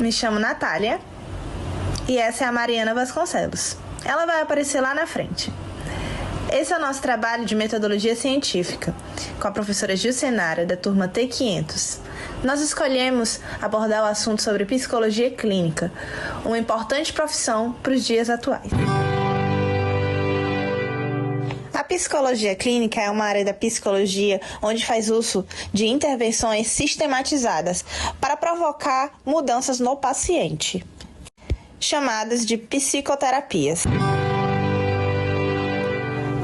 Me chamo Natália e essa é a Mariana Vasconcelos. Ela vai aparecer lá na frente. Esse é o nosso trabalho de metodologia científica, com a professora Gilcenara, da turma T500. Nós escolhemos abordar o assunto sobre psicologia clínica, uma importante profissão para os dias atuais. A psicologia clínica é uma área da psicologia onde faz uso de intervenções sistematizadas para provocar mudanças no paciente, chamadas de psicoterapias.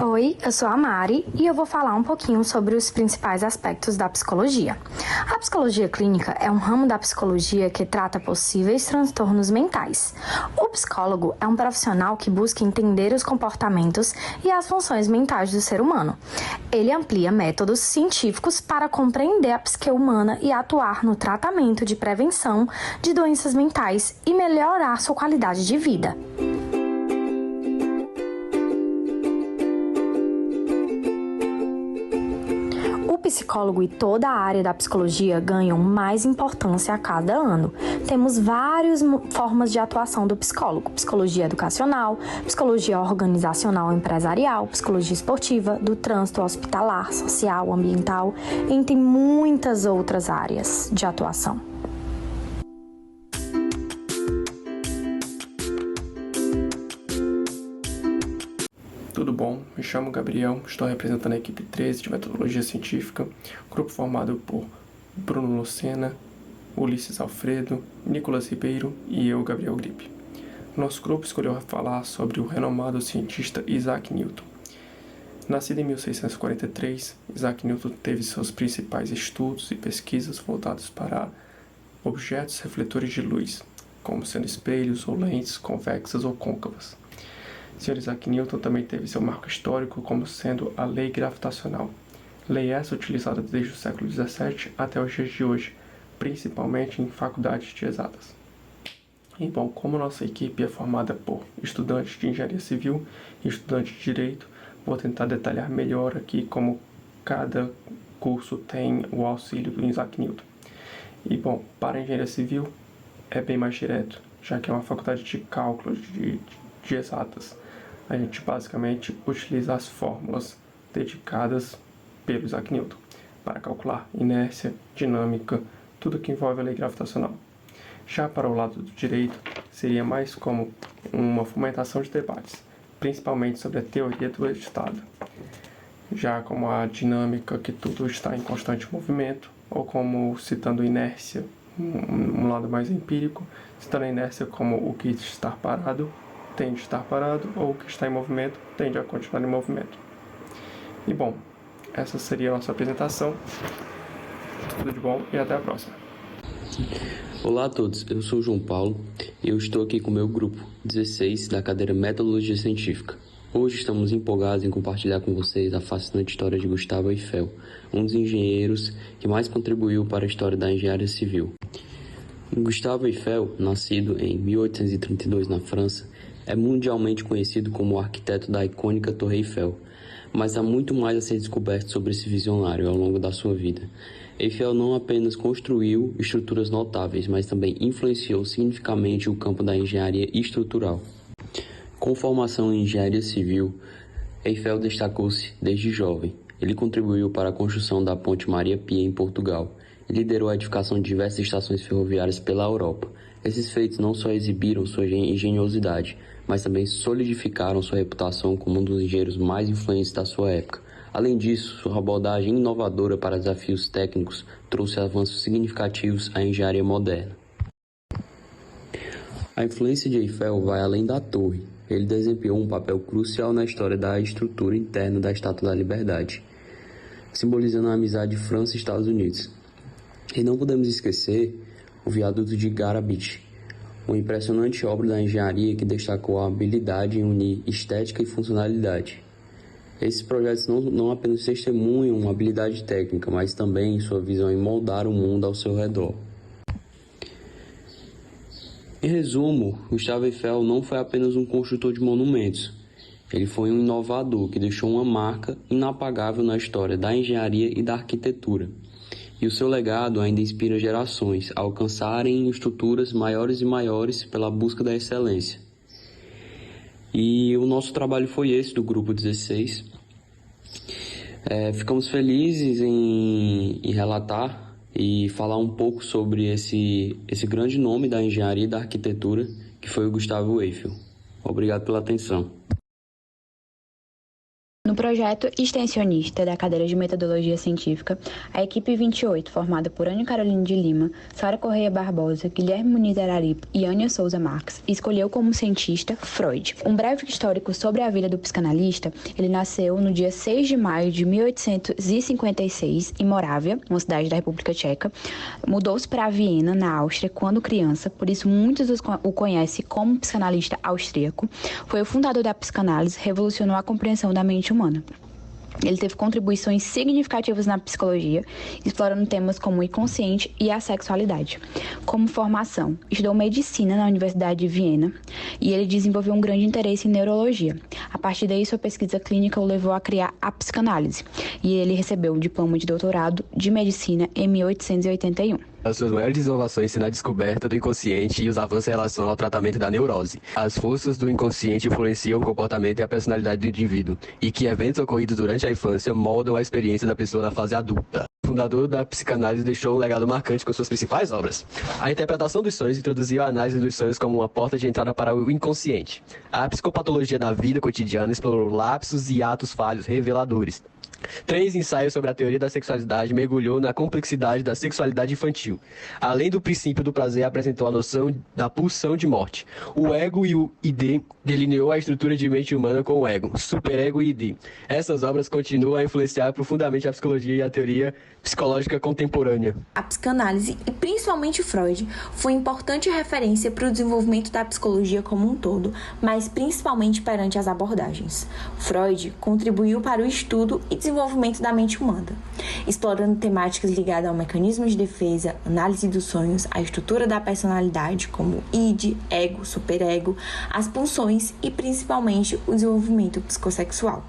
Oi, eu sou a Mari e eu vou falar um pouquinho sobre os principais aspectos da psicologia. A psicologia clínica é um ramo da psicologia que trata possíveis transtornos mentais. O psicólogo é um profissional que busca entender os comportamentos e as funções mentais do ser humano. Ele amplia métodos científicos para compreender a psique humana e atuar no tratamento de prevenção de doenças mentais e melhorar sua qualidade de vida. O psicólogo e toda a área da psicologia ganham mais importância a cada ano. Temos várias formas de atuação do psicólogo: psicologia educacional, psicologia organizacional empresarial, psicologia esportiva, do trânsito hospitalar, social, ambiental, entre muitas outras áreas de atuação. Tudo bom? Me chamo Gabriel, estou representando a equipe 13 de Metodologia Científica, grupo formado por Bruno Lucena, Ulisses Alfredo, Nicolas Ribeiro e eu, Gabriel Gripe. Nosso grupo escolheu falar sobre o renomado cientista Isaac Newton. Nascido em 1643, Isaac Newton teve seus principais estudos e pesquisas voltados para objetos refletores de luz, como sendo espelhos ou lentes convexas ou côncavas. Sr. Isaac Newton também teve seu marco histórico como sendo a lei gravitacional. Lei essa utilizada desde o século XVII até os dias de hoje, principalmente em faculdades de exatas. E bom, como nossa equipe é formada por estudantes de engenharia civil e estudantes de direito, vou tentar detalhar melhor aqui como cada curso tem o auxílio do Isaac Newton. E bom, para a engenharia civil é bem mais direto, já que é uma faculdade de cálculo de exatas. A gente basicamente utiliza as fórmulas dedicadas pelo Isaac Newton para calcular inércia, dinâmica, tudo que envolve a lei gravitacional. Já para o lado do direito, seria mais como uma fomentação de debates, principalmente sobre a teoria do Estado, já como a dinâmica, que tudo está em constante movimento, ou como citando inércia, um lado mais empírico, citando a inércia como o que está parado tende a estar parado, ou o que está em movimento tende a continuar em movimento. E bom, essa seria a nossa apresentação. Tudo de bom e até a próxima. Olá a todos, eu sou o João Paulo e eu estou aqui com o meu grupo 16 da cadeira Metodologia Científica. Hoje estamos empolgados em compartilhar com vocês a fascinante história de Gustave Eiffel, um dos engenheiros que mais contribuiu para a história da engenharia civil. Gustave Eiffel, nascido em 1832 na França, é mundialmente conhecido como o arquiteto da icônica Torre Eiffel, mas há muito mais a ser descoberto sobre esse visionário ao longo da sua vida. Eiffel não apenas construiu estruturas notáveis, mas também influenciou significativamente o campo da engenharia estrutural. Com formação em engenharia civil, Eiffel destacou-se desde jovem. Ele contribuiu para a construção da Ponte Maria Pia em Portugal e liderou a edificação de diversas estações ferroviárias pela Europa. Esses feitos não só exibiram sua engenhosidade, mas também solidificaram sua reputação como um dos engenheiros mais influentes da sua época. Além disso, sua abordagem inovadora para desafios técnicos trouxe avanços significativos à engenharia moderna. A influência de Eiffel vai além da torre. Ele desempenhou um papel crucial na história da estrutura interna da Estátua da Liberdade, simbolizando a amizade de França e Estados Unidos. E não podemos esquecer o viaduto de Garabit, uma impressionante obra da engenharia que destacou a habilidade em unir estética e funcionalidade. Esses projetos não apenas testemunham uma habilidade técnica, mas também sua visão em moldar o mundo ao seu redor. Em resumo, Gustave Eiffel não foi apenas um construtor de monumentos. Ele foi um inovador que deixou uma marca inapagável na história da engenharia e da arquitetura. E o seu legado ainda inspira gerações a alcançarem estruturas maiores e maiores pela busca da excelência. E o nosso trabalho foi esse do Grupo 16. Ficamos felizes em relatar e falar um pouco sobre esse grande nome da engenharia e da arquitetura, que foi o Gustavo Eiffel. Obrigado pela atenção. No projeto extensionista da cadeira de Metodologia Científica, a equipe 28, formada por Ana Carolina de Lima, Sara Correia Barbosa, Guilherme Muniz Araripe e Ania Souza Marques, escolheu como cientista Freud. Um breve histórico sobre a vida do psicanalista: ele nasceu no dia 6 de maio de 1856, em Morávia, uma cidade da República Tcheca. Mudou-se para Viena, na Áustria, quando criança, por isso muitos o conhecem como psicanalista austríaco. Foi o fundador da psicanálise, revolucionou a compreensão da mente humana. Ele teve contribuições significativas na psicologia, explorando temas como o inconsciente e a sexualidade. Como formação, estudou medicina na Universidade de Viena e ele desenvolveu um grande interesse em neurologia. A partir daí, sua pesquisa clínica o levou a criar a psicanálise e ele recebeu o diploma de doutorado de medicina em 1881. As suas maiores inovações são na descoberta do inconsciente e os avanços em relação ao tratamento da neurose. As forças do inconsciente influenciam o comportamento e a personalidade do indivíduo, e que eventos ocorridos durante a infância moldam a experiência da pessoa na fase adulta. O fundador da psicanálise deixou um legado marcante com suas principais obras. A interpretação dos sonhos introduziu a análise dos sonhos como uma porta de entrada para o inconsciente. A psicopatologia da vida cotidiana explorou lapsos e atos falhos reveladores. 3 ensaios sobre a teoria da sexualidade mergulhou na complexidade da sexualidade infantil. Além do princípio do prazer, apresentou a noção da pulsão de morte. O ego e o id delineou a estrutura de mente humana com o ego, superego e id. Essas obras continuam a influenciar profundamente a psicologia e a teoria psicológica contemporânea. A psicanálise, e principalmente Freud, foi importante referência para o desenvolvimento da psicologia como um todo, mas principalmente perante as abordagens. Freud contribuiu para o estudo e desenvolvimento da mente humana, explorando temáticas ligadas ao mecanismo de defesa, análise dos sonhos, a estrutura da personalidade, como id, ego, superego, as pulsões e principalmente o desenvolvimento psicossexual.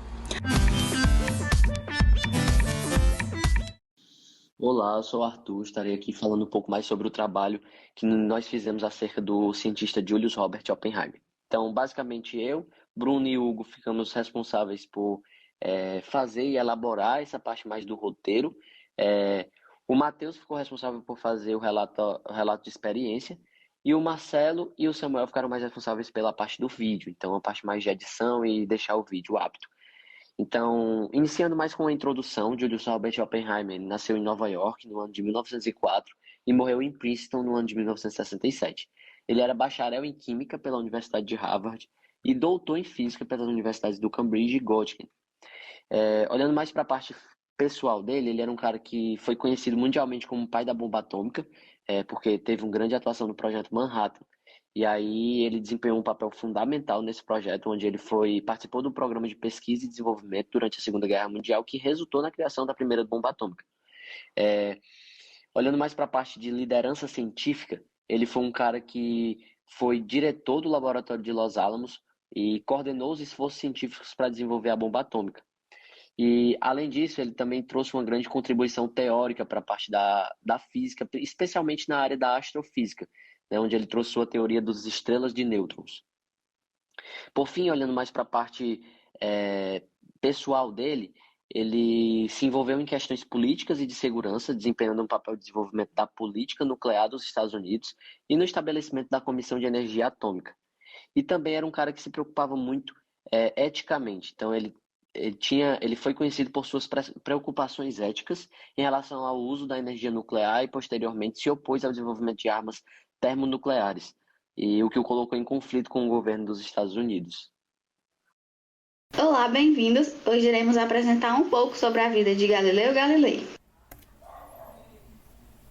Olá, eu sou o Arthur, estarei aqui falando um pouco mais sobre o trabalho que nós fizemos acerca do cientista Julius Robert Oppenheimer. Então, basicamente eu, Bruno e Hugo ficamos responsáveis por fazer e elaborar essa parte mais do roteiro. O Matheus ficou responsável por fazer o relato de experiência, e o Marcelo e o Samuel ficaram mais responsáveis pela parte do vídeo, então a parte mais de edição e deixar o vídeo apto. Então, iniciando mais com a introdução, Julius Robert Oppenheimer nasceu em Nova York no ano de 1904 e morreu em Princeton no ano de 1967. Ele era bacharel em Química pela Universidade de Harvard e doutor em Física pelas universidades do Cambridge e Göttingen. Olhando mais para a parte pessoal dele, ele era um cara que foi conhecido mundialmente como o pai da bomba atômica, porque teve uma grande atuação no projeto Manhattan. E aí ele desempenhou um papel fundamental nesse projeto, onde ele participou do programa de pesquisa e desenvolvimento durante a Segunda Guerra Mundial, que resultou na criação da primeira bomba atômica. Olhando mais para a parte de liderança científica, ele foi um cara que foi diretor do laboratório de Los Alamos e coordenou os esforços científicos para desenvolver a bomba atômica. E, além disso, ele também trouxe uma grande contribuição teórica para a parte da física, especialmente na área da astrofísica, né, onde ele trouxe sua teoria das estrelas de nêutrons. Por fim, olhando mais para a parte pessoal dele, ele se envolveu em questões políticas e de segurança, desempenhando um papel de desenvolvimento da política nuclear dos Estados Unidos e no estabelecimento da Comissão de Energia Atômica. E também era um cara que se preocupava muito eticamente. Então, ele foi conhecido por suas preocupações éticas em relação ao uso da energia nuclear e, posteriormente, se opôs ao desenvolvimento de armas termonucleares, e o que o colocou em conflito com o governo dos Estados Unidos. Olá, bem-vindos! Hoje iremos apresentar um pouco sobre a vida de Galileu Galilei.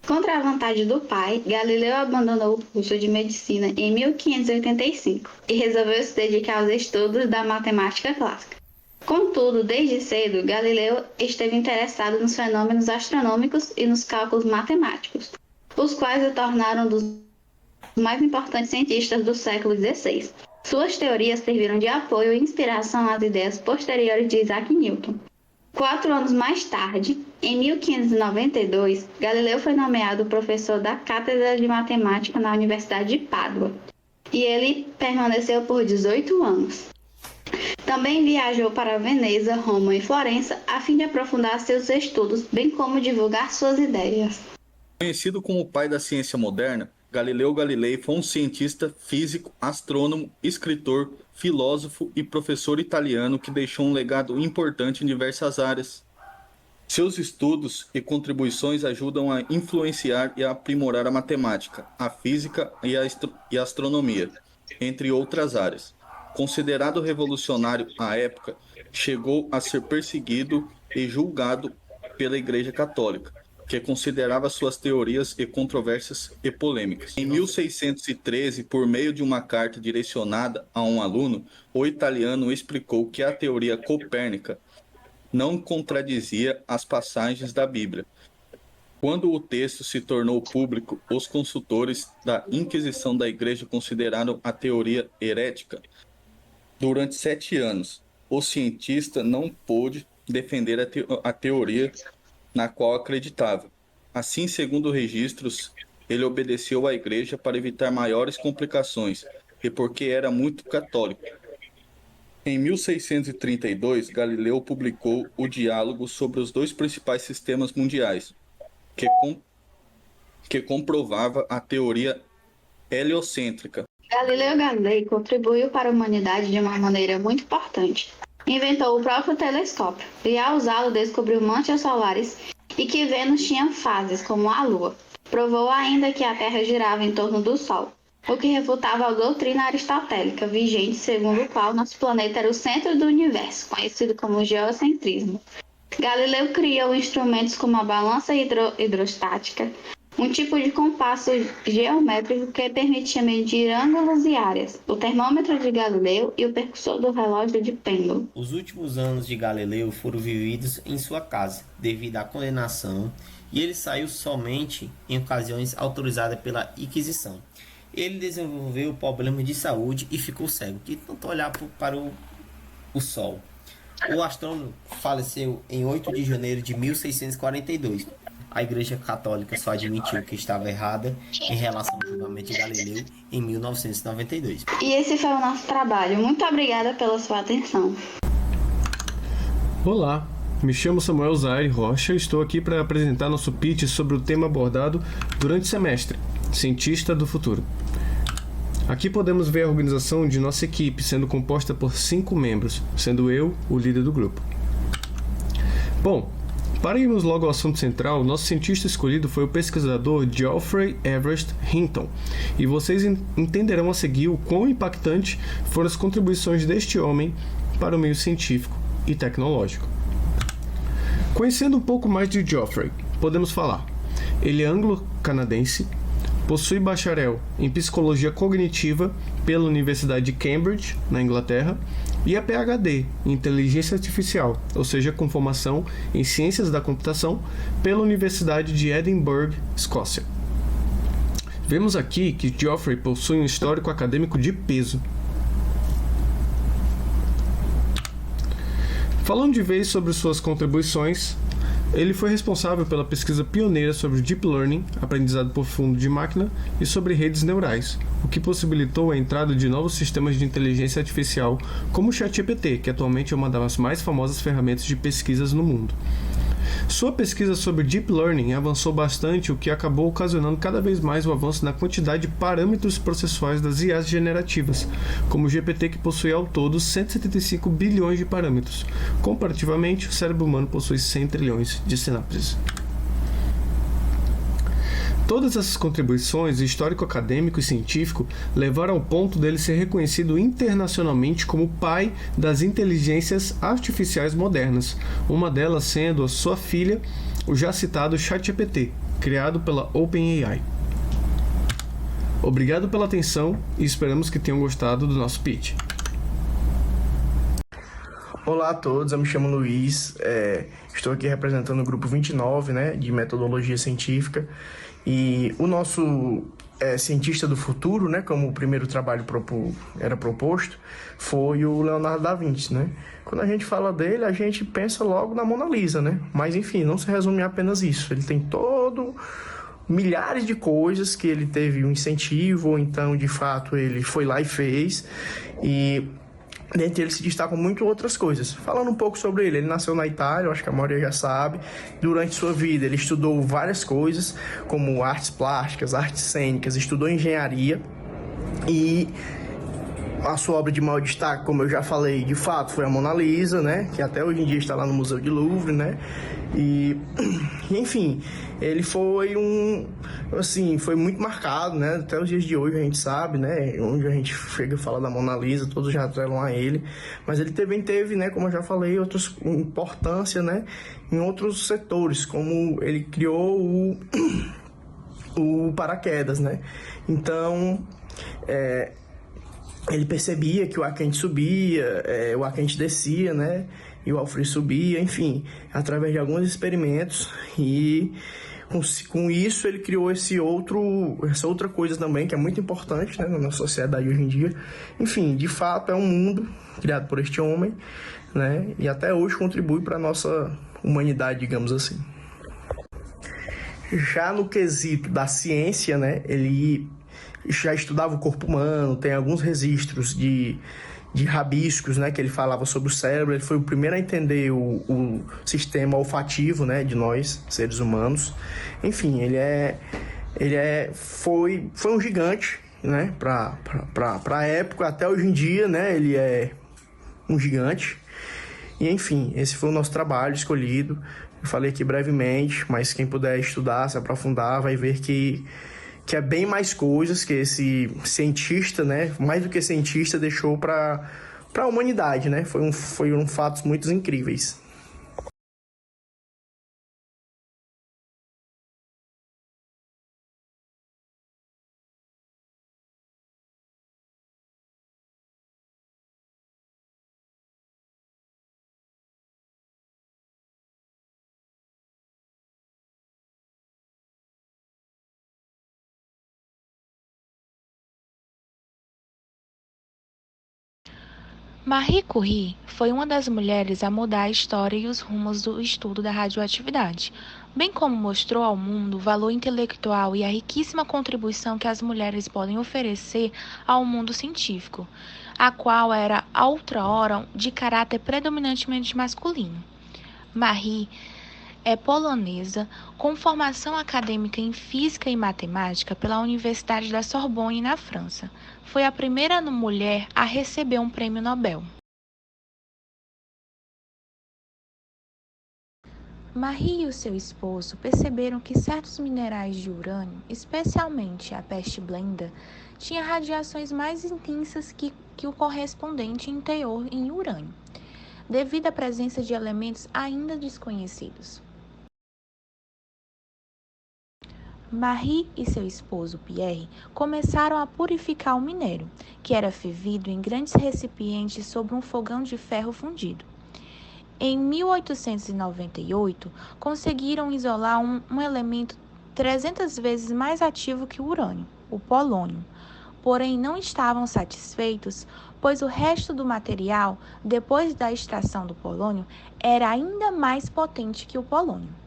Contra a vontade do pai, Galileu abandonou o curso de medicina em 1585 e resolveu se dedicar aos estudos da matemática clássica. Contudo, desde cedo, Galileu esteve interessado nos fenômenos astronômicos e nos cálculos matemáticos, os quais o tornaram um dos mais importantes cientistas do século XVI. Suas teorias serviram de apoio e inspiração às ideias posteriores de Isaac Newton. 4 anos mais tarde, em 1592, Galileu foi nomeado professor da Cátedra de Matemática na Universidade de Pádua, e ele permaneceu por 18 anos. Também viajou para Veneza, Roma e Florença a fim de aprofundar seus estudos, bem como divulgar suas ideias. Conhecido como o pai da ciência moderna, Galileu Galilei foi um cientista, físico, astrônomo, escritor, filósofo e professor italiano que deixou um legado importante em diversas áreas. Seus estudos e contribuições ajudam a influenciar e a aprimorar a matemática, a física e a astronomia, entre outras áreas. Considerado revolucionário à época, chegou a ser perseguido e julgado pela Igreja Católica, que considerava suas teorias e controvérsias e polêmicas. Em 1613, por meio de uma carta direcionada a um aluno, o italiano explicou que a teoria copérnica não contradizia as passagens da Bíblia. Quando o texto se tornou público, os consultores da Inquisição da Igreja consideraram a teoria herética. Durante 7 anos, o cientista não pôde defender a teoria na qual acreditava. Assim, segundo registros, ele obedeceu à Igreja para evitar maiores complicações e porque era muito católico. Em 1632, Galileu publicou o Diálogo sobre os 2 principais sistemas mundiais, que comprovava a teoria heliocêntrica. Galileu Galilei contribuiu para a humanidade de uma maneira muito importante. Inventou o próprio telescópio e, ao usá-lo, descobriu manchas solares e que Vênus tinha fases, como a Lua. Provou ainda que a Terra girava em torno do Sol, o que refutava a doutrina aristotélica vigente, segundo o qual nosso planeta era o centro do universo, conhecido como geocentrismo. Galileu criou instrumentos como a balança hidrostática, um tipo de compasso geométrico que permitia medir ângulos e áreas, o termômetro de Galileu e o percussor do relógio de pêndulo. Os últimos anos de Galileu foram vividos em sua casa, devido à condenação, e ele saiu somente em ocasiões autorizadas pela Inquisição. Ele desenvolveu problemas de saúde e ficou cego, de tanto olhar para o Sol. O astrônomo faleceu em 8 de janeiro de 1642. A Igreja Católica só admitiu que estava errada em relação ao julgamento de Galileu em 1992. E esse foi o nosso trabalho. Muito obrigada pela sua atenção. Olá, me chamo Samuel Zaire Rocha e estou aqui para apresentar nosso pitch sobre o tema abordado durante o semestre, Cientista do Futuro. Aqui podemos ver a organização de nossa equipe, sendo composta por 5 membros, sendo eu o líder do grupo. Bom, para irmos logo ao assunto central, nosso cientista escolhido foi o pesquisador Geoffrey Everest Hinton, e vocês entenderão a seguir o quão impactantes foram as contribuições deste homem para o meio científico e tecnológico. Conhecendo um pouco mais de Geoffrey, podemos falar: ele é anglo-canadense, possui bacharel em Psicologia Cognitiva pela Universidade de Cambridge, na Inglaterra, e é PhD em Inteligência Artificial, ou seja, com formação em Ciências da Computação pela Universidade de Edinburgh, Escócia. Vemos aqui que Geoffrey possui um histórico acadêmico de peso. Falando de vez sobre suas contribuições, ele foi responsável pela pesquisa pioneira sobre Deep Learning, aprendizado profundo de máquina, e sobre redes neurais, o que possibilitou a entrada de novos sistemas de inteligência artificial, como o ChatGPT, que atualmente é uma das mais famosas ferramentas de pesquisas no mundo. Sua pesquisa sobre Deep Learning avançou bastante, o que acabou ocasionando cada vez mais o avanço na quantidade de parâmetros processuais das IAs generativas, como o GPT, que possui ao todo 175 bilhões de parâmetros. Comparativamente, o cérebro humano possui 100 trilhões de sinapses. Todas essas contribuições, histórico, acadêmico e científico, levaram ao ponto dele ser reconhecido internacionalmente como o pai das inteligências artificiais modernas, uma delas sendo a sua filha, o já citado ChatGPT, criado pela OpenAI. Obrigado pela atenção e esperamos que tenham gostado do nosso pitch. Olá a todos, eu me chamo Luiz, estou aqui representando o grupo 29, de Metodologia Científica, e o nosso cientista do futuro, né, como o primeiro trabalho era proposto, foi o Leonardo da Vinci, né? Quando a gente fala dele, a gente pensa logo na Mona Lisa, né? Mas, enfim, não se resume a apenas isso. Ele tem milhares de coisas que ele teve um incentivo, ou então, de fato, ele foi lá e fez. E dentre eles se destacam muito outras coisas. Falando um pouco sobre ele nasceu na Itália, eu acho que a maioria já sabe. Durante sua vida, ele estudou várias coisas, como artes plásticas, artes cênicas, estudou engenharia. E a sua obra de maior destaque, como eu já falei, de fato, foi a Mona Lisa, né? Que até hoje em dia está lá no Museu de Louvre, né? E, enfim, ele foi foi muito marcado, né? Até os dias de hoje a gente sabe, né? Onde a gente chega e fala da Mona Lisa, todos já atrelam a ele. Mas ele também teve, né? Como eu já falei, outra importância, né? Em outros setores, como ele criou o paraquedas, né? Então, ele percebia que o ar quente subia, o ar quente descia, né? E o ar frio subia, enfim, através de alguns experimentos. E com isso ele criou essa outra coisa também, que é muito importante, né, na nossa sociedade hoje em dia. Enfim, de fato é um mundo criado por este homem, né? E até hoje contribui para a nossa humanidade, digamos assim. Já no quesito da ciência, né, ele já estudava o corpo humano, tem alguns registros de rabiscos, né, que ele falava sobre o cérebro. Ele foi o primeiro a entender o sistema olfativo, né, de nós, seres humanos. Enfim, foi um gigante, né, para a época, até hoje em dia, né, ele é um gigante. E, enfim, esse foi o nosso trabalho escolhido. Eu falei aqui brevemente, mas quem puder estudar, se aprofundar, vai ver que é bem mais coisas que esse cientista, né, mais do que cientista, deixou para a humanidade, né? Foram fatos muito incríveis. Marie Curie foi uma das mulheres a mudar a história e os rumos do estudo da radioatividade, bem como mostrou ao mundo o valor intelectual e a riquíssima contribuição que as mulheres podem oferecer ao mundo científico, a qual era outrora de caráter predominantemente masculino. Marie é polonesa, com formação acadêmica em física e matemática pela Universidade da Sorbonne, na França. Foi a primeira mulher a receber um prêmio Nobel. Marie e o seu esposo perceberam que certos minerais de urânio, especialmente a peste blenda, tinham radiações mais intensas que o correspondente em teor em urânio, devido à presença de elementos ainda desconhecidos. Marie e seu esposo Pierre começaram a purificar o minério, que era fervido em grandes recipientes sobre um fogão de ferro fundido. Em 1898, conseguiram isolar um elemento 300 vezes mais ativo que o urânio, o polônio. Porém, não estavam satisfeitos, pois o resto do material, depois da extração do polônio, era ainda mais potente que o polônio.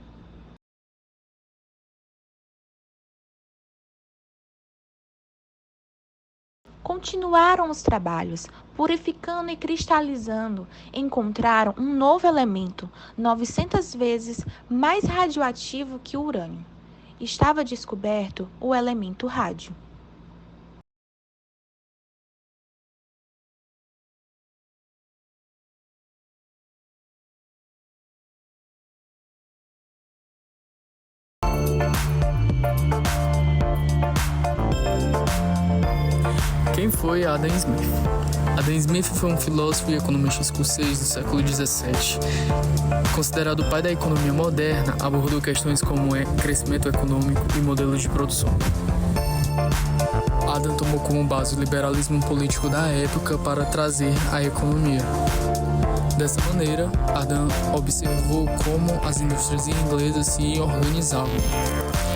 Continuaram os trabalhos, purificando e cristalizando, encontraram um novo elemento, 900 vezes mais radioativo que o urânio. Estava descoberto o elemento rádio. Quem foi Adam Smith? Adam Smith foi um filósofo e economista escocês do século XVII. Considerado o pai da economia moderna, abordou questões como crescimento econômico e modelos de produção. Adam Adam tomou como base o liberalismo político da época para trazer a economia. Dessa maneira, Adam observou como as indústrias inglesas se organizavam.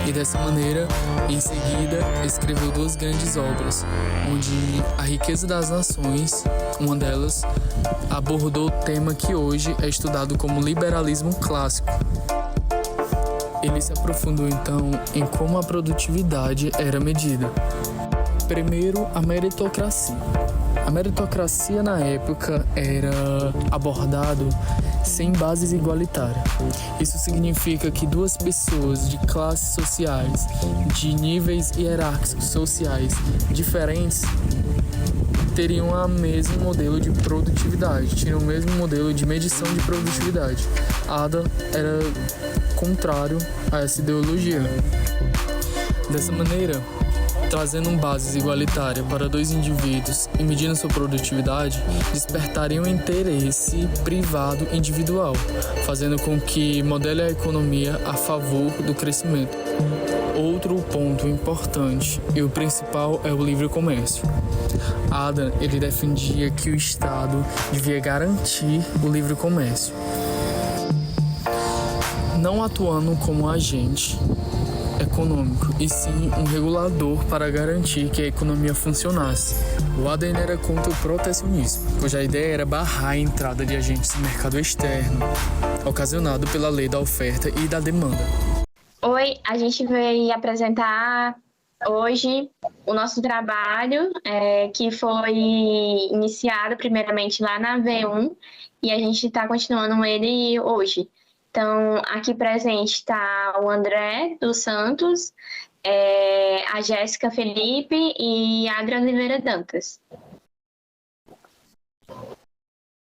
E dessa maneira, em seguida, escreveu 2 grandes obras, onde A Riqueza das Nações, uma delas, abordou o tema que hoje é estudado como liberalismo clássico. Ele se aprofundou então em como a produtividade era medida. Primeiro, a meritocracia. A meritocracia na época era abordado sem bases igualitárias. Isso significa que 2 pessoas de classes sociais, de níveis hierárquicos sociais diferentes, teriam o mesmo modelo de produtividade, tinham o mesmo modelo de medição de produtividade. Adam era contrário a essa ideologia. Dessa maneira, trazendo bases igualitárias para 2 indivíduos e medindo sua produtividade, despertariam um interesse privado individual, fazendo com que modele a economia a favor do crescimento. Outro ponto importante, e o principal, é o livre comércio. Adam, ele defendia que o Estado devia garantir o livre comércio, não atuando como agente econômico, e sim um regulador para garantir que a economia funcionasse. O Adam era contra o protecionismo, cuja ideia era barrar a entrada de agentes no mercado externo, ocasionado pela lei da oferta e da demanda. Oi, a gente veio apresentar hoje o nosso trabalho, que foi iniciado primeiramente lá na V1, e a gente está continuando ele hoje. Então, aqui presente está o André dos Santos, a Jéssica Felipe e a Adriana Oliveira Dantas.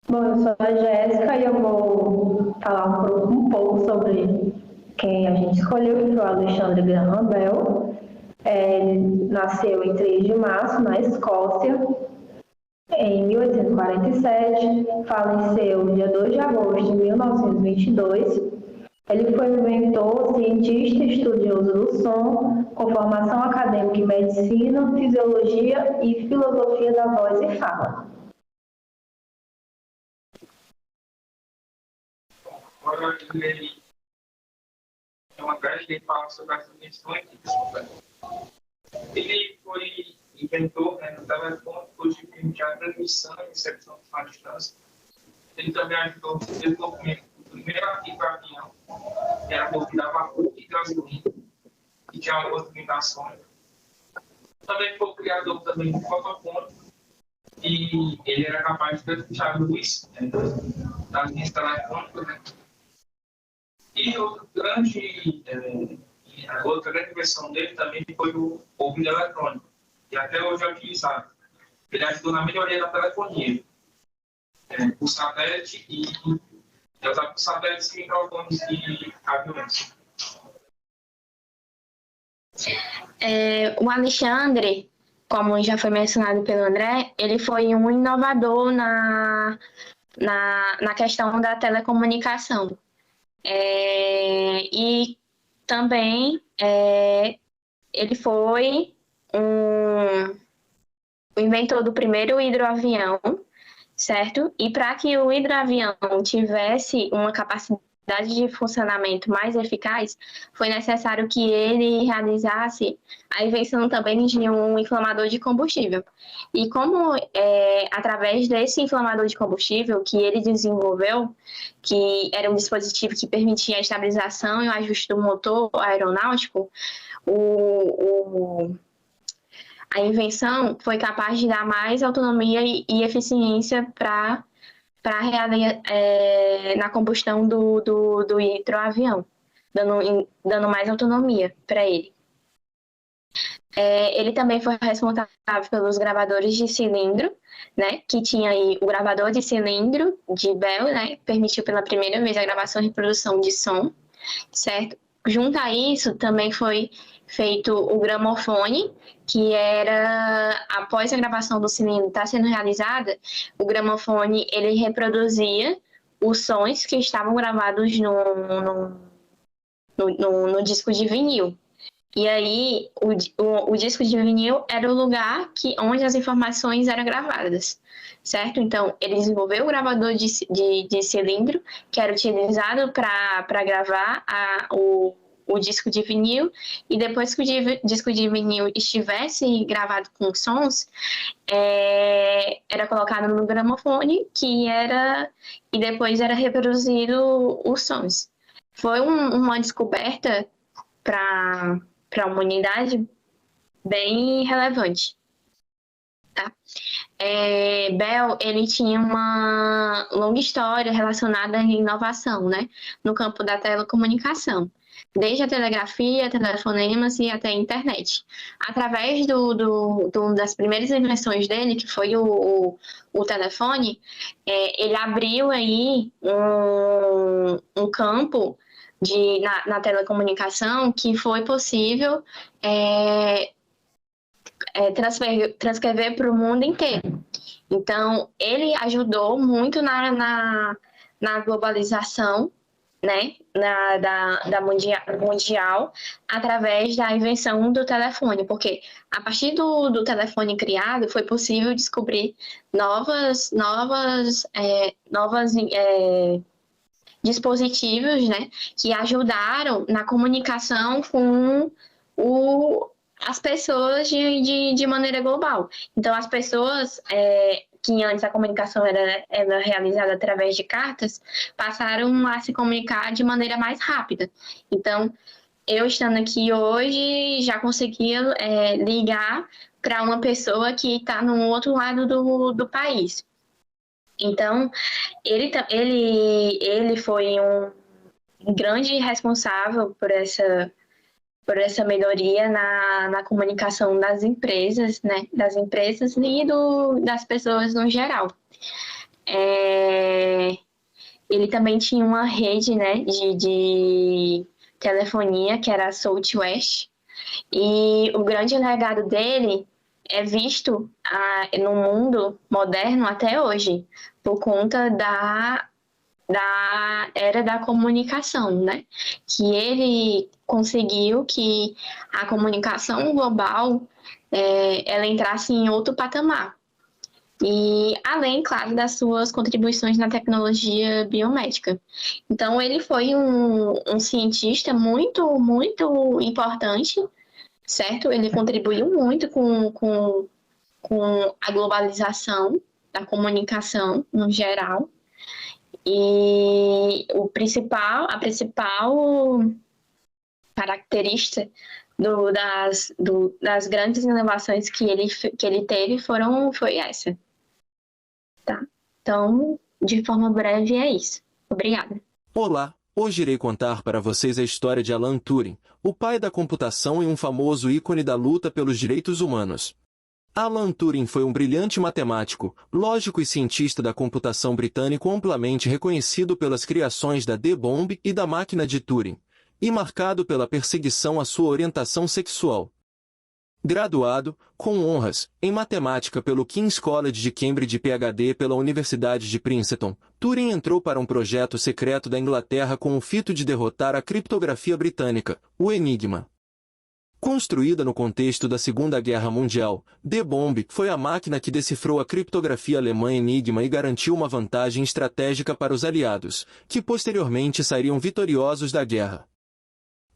Bom, eu sou a Jéssica e eu vou falar um pouco sobre quem a gente escolheu, que foi o Alexandre Graham Bell. Nasceu em 3 de março, na Escócia, em 1847, faleceu dia 2 de agosto de 1922. Ele foi inventor, cientista e estudioso do som, com formação acadêmica em medicina, fisiologia e filosofia da voz e fala. Agora ele é uma grande que fala sobre as invenções. Ele foi inventor, né, no telefone, hoje de transmissão e recepção à distância. Ele também ajudou no desenvolvimento do primeiro avião, que era movido a vapor e gasolina, e tinha algumas limitações. Também foi o criador também do fotofone, e ele era capaz de transmitir luz, né, das linhas telefônicas, né. E outra grande invenção dele também foi o ouvido eletrônico, que até hoje é utilizado. Ele ajudou na melhoria da telefonia, por satélite e usar por satélites e microfones e aviões. O Alexandre, como já foi mencionado pelo André, ele foi um inovador na questão da telecomunicação. E também ele foi o inventor do primeiro hidroavião, certo? E para que o hidroavião tivesse uma capacidade de funcionamento mais eficaz, foi necessário que ele realizasse a invenção também de um inflamador de combustível. E como através desse inflamador de combustível que ele desenvolveu, que era um dispositivo que permitia a estabilização e o ajuste do motor aeronáutico, a invenção foi capaz de dar mais autonomia e eficiência na combustão do hidroavião, dando mais autonomia para ele. Ele também foi responsável pelos gravadores de cilindro, né, que tinha aí o gravador de cilindro de Bell, né, que permitiu pela primeira vez a gravação e reprodução de som, certo? Junto a isso, também foi feito o gramofone, que era, após a gravação do cilindro estar sendo realizada, o gramofone ele reproduzia os sons que estavam gravados no disco de vinil. E aí, o disco de vinil era o lugar onde as informações eram gravadas, certo? Então, ele desenvolveu o gravador de cilindro, que era utilizado para gravar o disco de vinil, e depois que o disco de vinil estivesse gravado com sons, era colocado no gramofone, e depois era reproduzido os sons. Foi uma descoberta para a humanidade bem relevante. Tá? Bell, ele tinha uma longa história relacionada à inovação, né, no campo da telecomunicação, desde a telegrafia, telefonemas e até a internet. Através das primeiras invenções dele, que foi o telefone, ele abriu aí um campo na telecomunicação que foi possível transcrever para o mundo inteiro. Então, ele ajudou muito na globalização, né, da mundial, através da invenção do telefone, porque a partir do telefone criado foi possível descobrir novas dispositivos, né, que ajudaram na comunicação com as pessoas de maneira global. Então, as pessoas que antes a comunicação era realizada através de cartas, passaram a se comunicar de maneira mais rápida. Então, eu estando aqui hoje, já conseguia ligar para uma pessoa que está no outro lado do país. Então, ele foi um grande responsável por essa melhoria na comunicação das empresas, né? Das empresas e das pessoas no geral. Ele também tinha uma rede, né, de telefonia, que era a Southwest, e o grande legado dele é visto no mundo moderno até hoje, por conta da era da comunicação, né? Que ele conseguiu que a comunicação global ela entrasse em outro patamar. E além, claro, das suas contribuições na tecnologia biomédica. Então, ele foi um cientista muito, muito importante, certo? Ele contribuiu muito com a globalização da comunicação no geral. E a principal característica das grandes inovações que ele teve foi essa. Tá? Então, de forma breve, é isso. Obrigada. Olá, hoje irei contar para vocês a história de Alan Turing, o pai da computação e um famoso ícone da luta pelos direitos humanos. Alan Turing foi um brilhante matemático, lógico e cientista da computação britânico amplamente reconhecido pelas criações da D-Bomb e da máquina de Turing, e marcado pela perseguição à sua orientação sexual. Graduado, com honras, em matemática pelo King's College de Cambridge e PhD pela Universidade de Princeton, Turing entrou para um projeto secreto da Inglaterra com o fito de derrotar a criptografia britânica, o Enigma. Construída no contexto da Segunda Guerra Mundial, D-Bomb foi a máquina que decifrou a criptografia alemã Enigma e garantiu uma vantagem estratégica para os aliados, que posteriormente sairiam vitoriosos da guerra.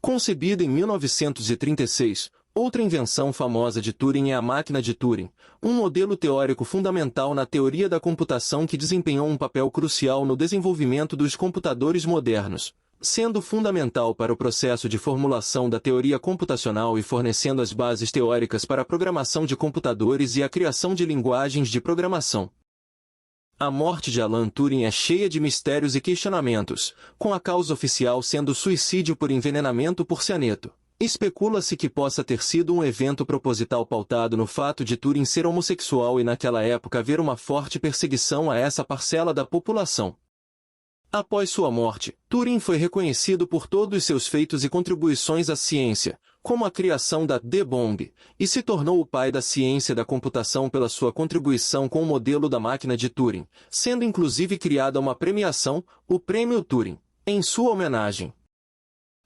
Concebida em 1936, outra invenção famosa de Turing é a máquina de Turing, um modelo teórico fundamental na teoria da computação que desempenhou um papel crucial no desenvolvimento dos computadores modernos, sendo fundamental para o processo de formulação da teoria computacional e fornecendo as bases teóricas para a programação de computadores e a criação de linguagens de programação. A morte de Alan Turing é cheia de mistérios e questionamentos, com a causa oficial sendo suicídio por envenenamento por cianeto. Especula-se que possa ter sido um evento proposital pautado no fato de Turing ser homossexual e naquela época haver uma forte perseguição a essa parcela da população. Após sua morte, Turing foi reconhecido por todos os seus feitos e contribuições à ciência, como a criação da D-Bomb, e se tornou o pai da ciência da computação pela sua contribuição com o modelo da máquina de Turing, sendo inclusive criada uma premiação, o Prêmio Turing, em sua homenagem.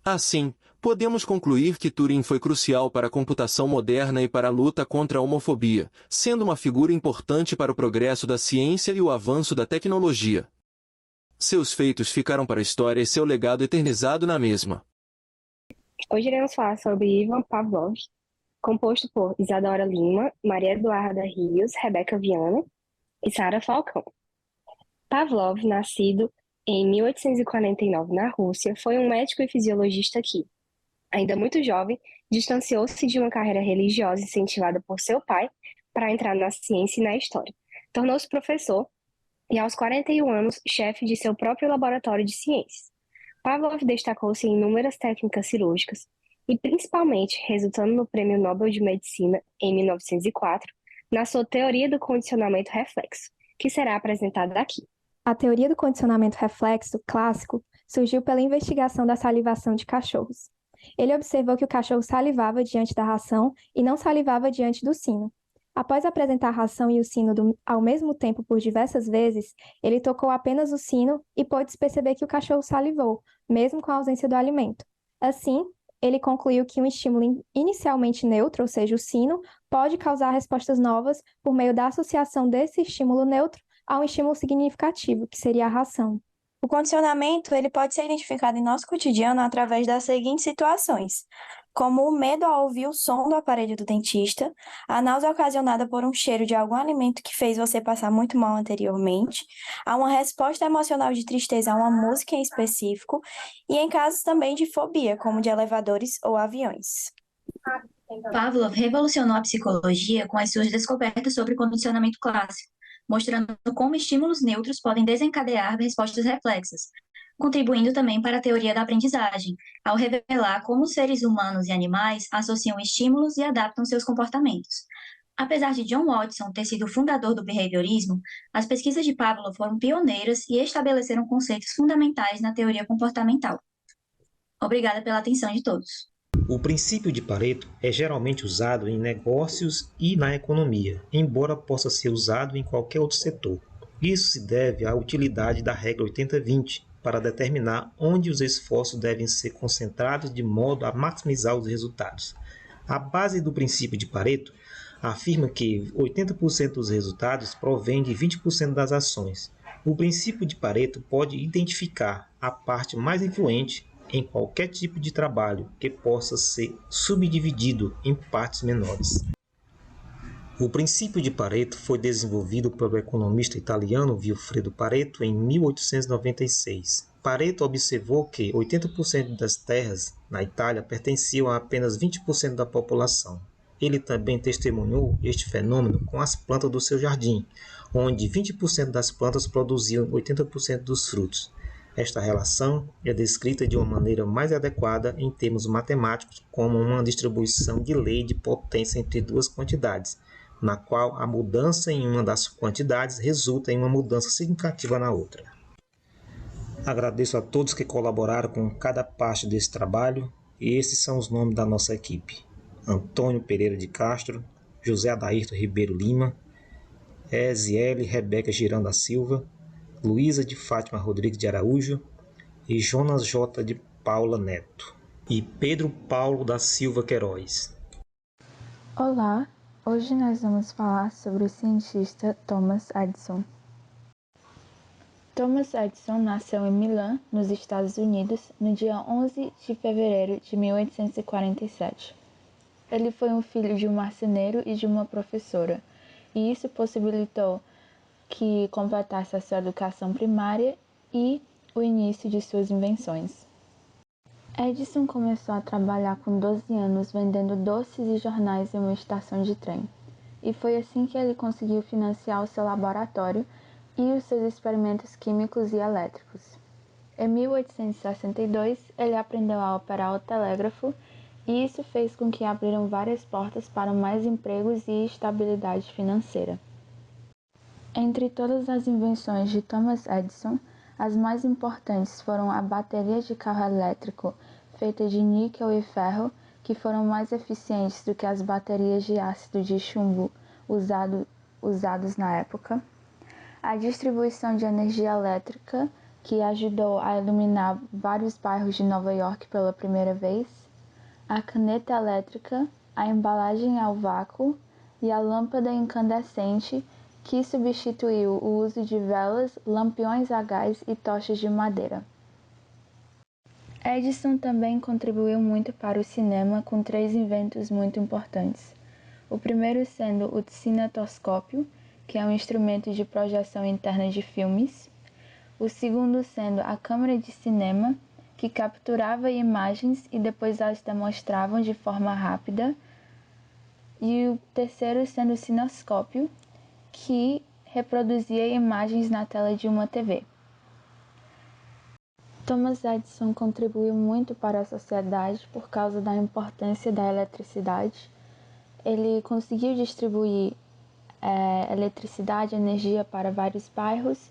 Assim, podemos concluir que Turing foi crucial para a computação moderna e para a luta contra a homofobia, sendo uma figura importante para o progresso da ciência e o avanço da tecnologia. Seus feitos ficaram para a história e seu legado eternizado na mesma. Hoje iremos falar sobre Ivan Pavlov, composto por Isadora Lima, Maria Eduarda Rios, Rebeca Viana e Sara Falcão. Pavlov, nascido em 1849 na Rússia, foi um médico e fisiologista que, ainda muito jovem, distanciou-se de uma carreira religiosa incentivada por seu pai para entrar na ciência e na história. Tornou-se professor e, aos 41 anos, chefe de seu próprio laboratório de ciências. Pavlov destacou-se em inúmeras técnicas cirúrgicas e, principalmente, resultando no Prêmio Nobel de Medicina em 1904, na sua teoria do condicionamento reflexo, que será apresentada aqui. A teoria do condicionamento reflexo clássico surgiu pela investigação da salivação de cachorros. Ele observou que o cachorro salivava diante da ração e não salivava diante do sino. Após apresentar a ração e o sino ao mesmo tempo por diversas vezes, ele tocou apenas o sino e pôde perceber que o cachorro salivou, mesmo com a ausência do alimento. Assim, ele concluiu que um estímulo inicialmente neutro, ou seja, o sino, pode causar respostas novas por meio da associação desse estímulo neutro a um estímulo significativo, que seria a ração. O condicionamento ele pode ser identificado em nosso cotidiano através das seguintes situações, como o medo ao ouvir o som do aparelho do dentista, a náusea ocasionada por um cheiro de algum alimento que fez você passar muito mal anteriormente, a uma resposta emocional de tristeza a uma música em específico e em casos também de fobia, como de elevadores ou aviões. Pavlov revolucionou a psicologia com as suas descobertas sobre condicionamento clássico, mostrando como estímulos neutros podem desencadear respostas reflexas, contribuindo também para a teoria da aprendizagem, ao revelar como seres humanos e animais associam estímulos e adaptam seus comportamentos. Apesar de John Watson ter sido o fundador do behaviorismo, as pesquisas de Pavlov foram pioneiras e estabeleceram conceitos fundamentais na teoria comportamental. Obrigada pela atenção de todos. O princípio de Pareto é geralmente usado em negócios e na economia, embora possa ser usado em qualquer outro setor. Isso se deve à utilidade da regra 80-20 para determinar onde os esforços devem ser concentrados de modo a maximizar os resultados. A base do princípio de Pareto afirma que 80% dos resultados provém de 20% das ações. O princípio de Pareto pode identificar a parte mais influente em qualquer tipo de trabalho que possa ser subdividido em partes menores. O princípio de Pareto foi desenvolvido pelo economista italiano Vilfredo Pareto em 1896. Pareto observou que 80% das terras na Itália pertenciam a apenas 20% da população. Ele também testemunhou este fenômeno com as plantas do seu jardim, onde 20% das plantas produziam 80% dos frutos. Esta relação é descrita de uma maneira mais adequada em termos matemáticos como uma distribuição de lei de potência entre duas quantidades, na qual a mudança em uma das quantidades resulta em uma mudança significativa na outra. Agradeço a todos que colaboraram com cada parte desse trabalho e esses são os nomes da nossa equipe: Antônio Pereira de Castro, José Adairto Ribeiro Lima, Eziele Rebeca Girão da Silva, Luísa de Fátima Rodrigues de Araújo e Jonas J. de Paula Neto e Pedro Paulo da Silva Queiroz. Olá, hoje nós vamos falar sobre o cientista Thomas Edison. Thomas Edison nasceu em Milão, nos Estados Unidos, no dia 11 de fevereiro de 1847. Ele foi um filho de um marceneiro e de uma professora, e isso possibilitou que completasse a sua educação primária e o início de suas invenções. Edison começou a trabalhar com 12 anos vendendo doces e jornais em uma estação de trem, e foi assim que ele conseguiu financiar o seu laboratório e os seus experimentos químicos e elétricos. Em 1862, ele aprendeu a operar o telégrafo, e isso fez com que abriram várias portas para mais empregos e estabilidade financeira. Entre todas as invenções de Thomas Edison, as mais importantes foram a bateria de carro elétrico, feita de níquel e ferro, que foram mais eficientes do que as baterias de ácido de chumbo usados na época, a distribuição de energia elétrica, que ajudou a iluminar vários bairros de Nova York pela primeira vez, a caneta elétrica, a embalagem ao vácuo e a lâmpada incandescente, que substituiu o uso de velas, lampiões a gás e tochas de madeira. Edison também contribuiu muito para o cinema com 3 inventos muito importantes. O primeiro sendo o cinetoscópio, que é um instrumento de projeção interna de filmes. O segundo sendo a câmera de cinema, que capturava imagens e depois as demonstravam de forma rápida. E o terceiro sendo o cinescópio, que reproduzia imagens na tela de uma TV. Thomas Edison contribuiu muito para a sociedade por causa da importância da eletricidade. Ele conseguiu distribuir eletricidade, energia para vários bairros,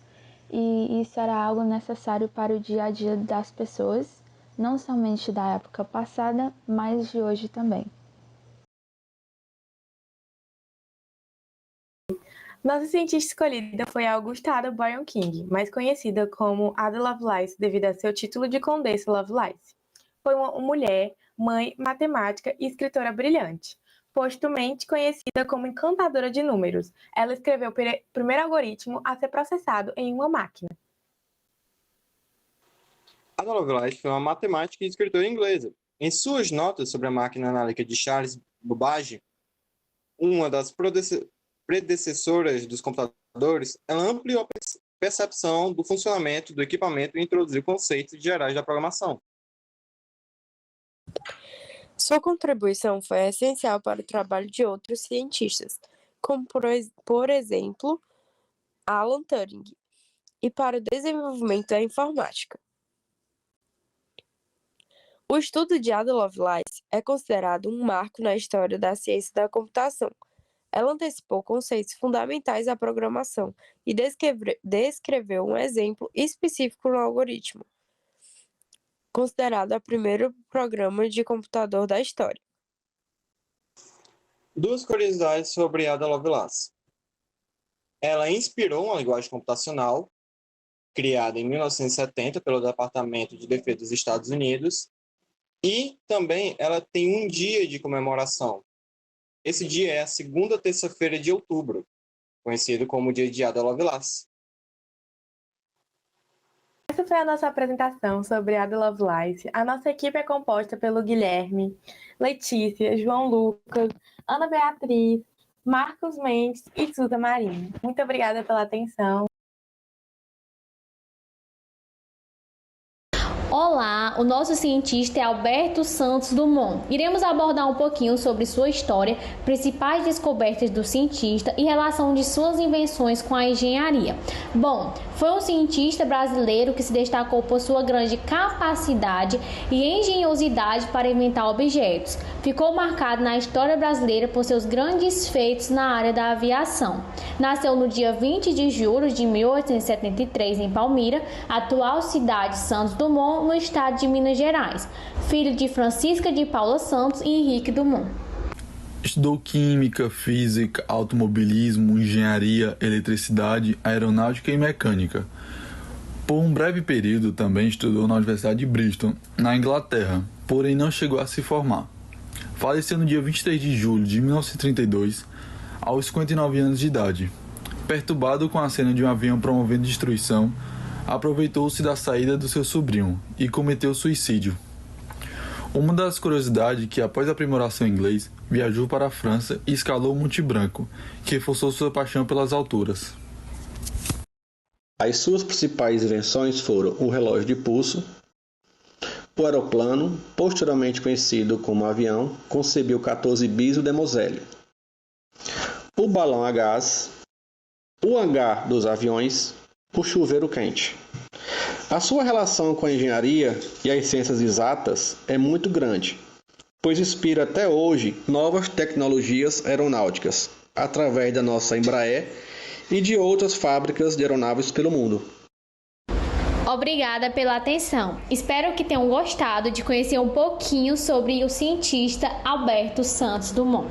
e isso era algo necessário para o dia a dia das pessoas, não somente da época passada, mas de hoje também. Nossa cientista escolhida foi a Augusta Ada Byron King, mais conhecida como Ada Lovelace devido a seu título de Condessa Lovelace. Foi uma mulher, mãe, matemática e escritora brilhante. Postumamente conhecida como encantadora de números, ela escreveu o primeiro algoritmo a ser processado em uma máquina. Ada Lovelace foi uma matemática e escritora inglesa. Em suas notas sobre a máquina análica de Charles Babbage, uma das predecessoras dos computadores, ela ampliou a percepção do funcionamento do equipamento e introduziu conceitos gerais da programação. Sua contribuição foi essencial para o trabalho de outros cientistas, como, por exemplo, Alan Turing, e para o desenvolvimento da informática. O estudo de Ada Lovelace é considerado um marco na história da ciência da computação. Ela antecipou conceitos fundamentais da programação e descreveu um exemplo específico no algoritmo, considerado o primeiro programa de computador da história. 2 curiosidades sobre Ada Lovelace. Ela inspirou uma linguagem computacional, criada em 1970 pelo Departamento de Defesa dos Estados Unidos, e também ela tem um dia de comemoração. Esse dia é a segunda terça-feira de outubro, conhecido como Dia de Ada Lovelace. Essa foi a nossa apresentação sobre Ada Lovelace. A nossa equipe é composta pelo Guilherme, Letícia, João Lucas, Ana Beatriz, Marcos Mendes e Suza Marinho. Muito obrigada pela atenção. Olá, o nosso cientista é Alberto Santos Dumont. Iremos abordar um pouquinho sobre sua história, principais descobertas do cientista e relação de suas invenções com a engenharia. Bom, foi um cientista brasileiro que se destacou por sua grande capacidade e engenhosidade para inventar objetos. Ficou marcado na história brasileira por seus grandes feitos na área da aviação. Nasceu no dia 20 de julho de 1873 em Palmira, atual cidade Santos Dumont, no estado de Minas Gerais, filho de Francisca de Paula Santos e Henrique Dumont. Estudou química, física, automobilismo, engenharia, eletricidade, aeronáutica e mecânica. Por um breve período também estudou na Universidade de Bristol, na Inglaterra, porém não chegou a se formar. Faleceu no dia 23 de julho de 1932, aos 59 anos de idade. Perturbado com a cena de um avião promovendo destruição, aproveitou-se da saída do seu sobrinho e cometeu suicídio. Uma das curiosidades é que, após a aprimoração em inglês, viajou para a França e escalou o Monte Branco, que reforçou sua paixão pelas alturas. As suas principais invenções foram o relógio de pulso, o aeroplano, posteriormente conhecido como avião, concebeu 14 bis de Moselle, o balão a gás, o hangar dos aviões, o chuveiro quente. A sua relação com a engenharia e as ciências exatas é muito grande, pois inspira até hoje novas tecnologias aeronáuticas, através da nossa Embraer e de outras fábricas de aeronaves pelo mundo. Obrigada pela atenção. Espero que tenham gostado de conhecer um pouquinho sobre o cientista Alberto Santos Dumont.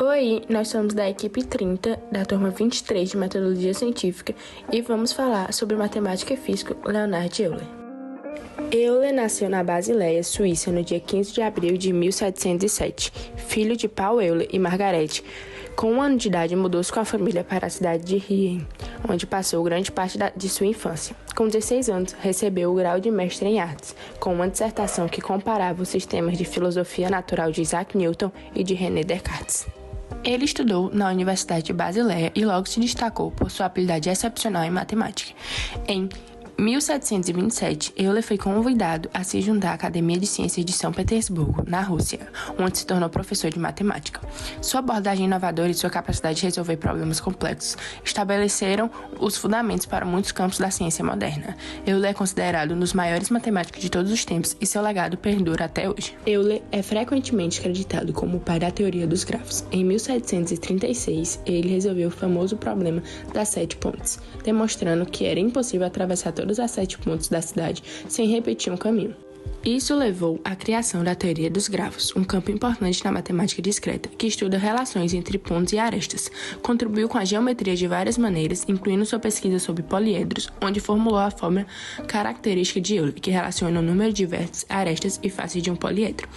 Oi, nós somos da equipe 30, da turma 23 de Metodologia Científica e vamos falar sobre o matemático e físico Leonhard Euler. Euler nasceu na Basileia, Suíça, no dia 15 de abril de 1707, filho de Paul Euler e Margarete. Com 1 ano de idade, mudou-se com a família para a cidade de Rien, onde passou grande parte de sua infância. Com 16 anos, recebeu o grau de mestre em artes, com uma dissertação que comparava os sistemas de filosofia natural de Isaac Newton e de René Descartes. Ele estudou na Universidade de Basileia e logo se destacou por sua habilidade excepcional em matemática. Em 1727, Euler foi convidado a se juntar à Academia de Ciências de São Petersburgo, na Rússia, onde se tornou professor de matemática. Sua abordagem inovadora e sua capacidade de resolver problemas complexos estabeleceram os fundamentos para muitos campos da ciência moderna. Euler é considerado um dos maiores matemáticos de todos os tempos e seu legado perdura até hoje. Euler é frequentemente acreditado como o pai da teoria dos grafos. Em 1736, ele resolveu o famoso problema das 7 pontes, demonstrando que era impossível atravessar todas as 7 pontes da cidade sem repetir um caminho. Isso levou à criação da teoria dos grafos, um campo importante na matemática discreta, que estuda relações entre pontos e arestas. Contribuiu com a geometria de várias maneiras, incluindo sua pesquisa sobre poliedros, onde formulou a fórmula característica de Euler, que relaciona o número de vértices, arestas e faces de um poliedro.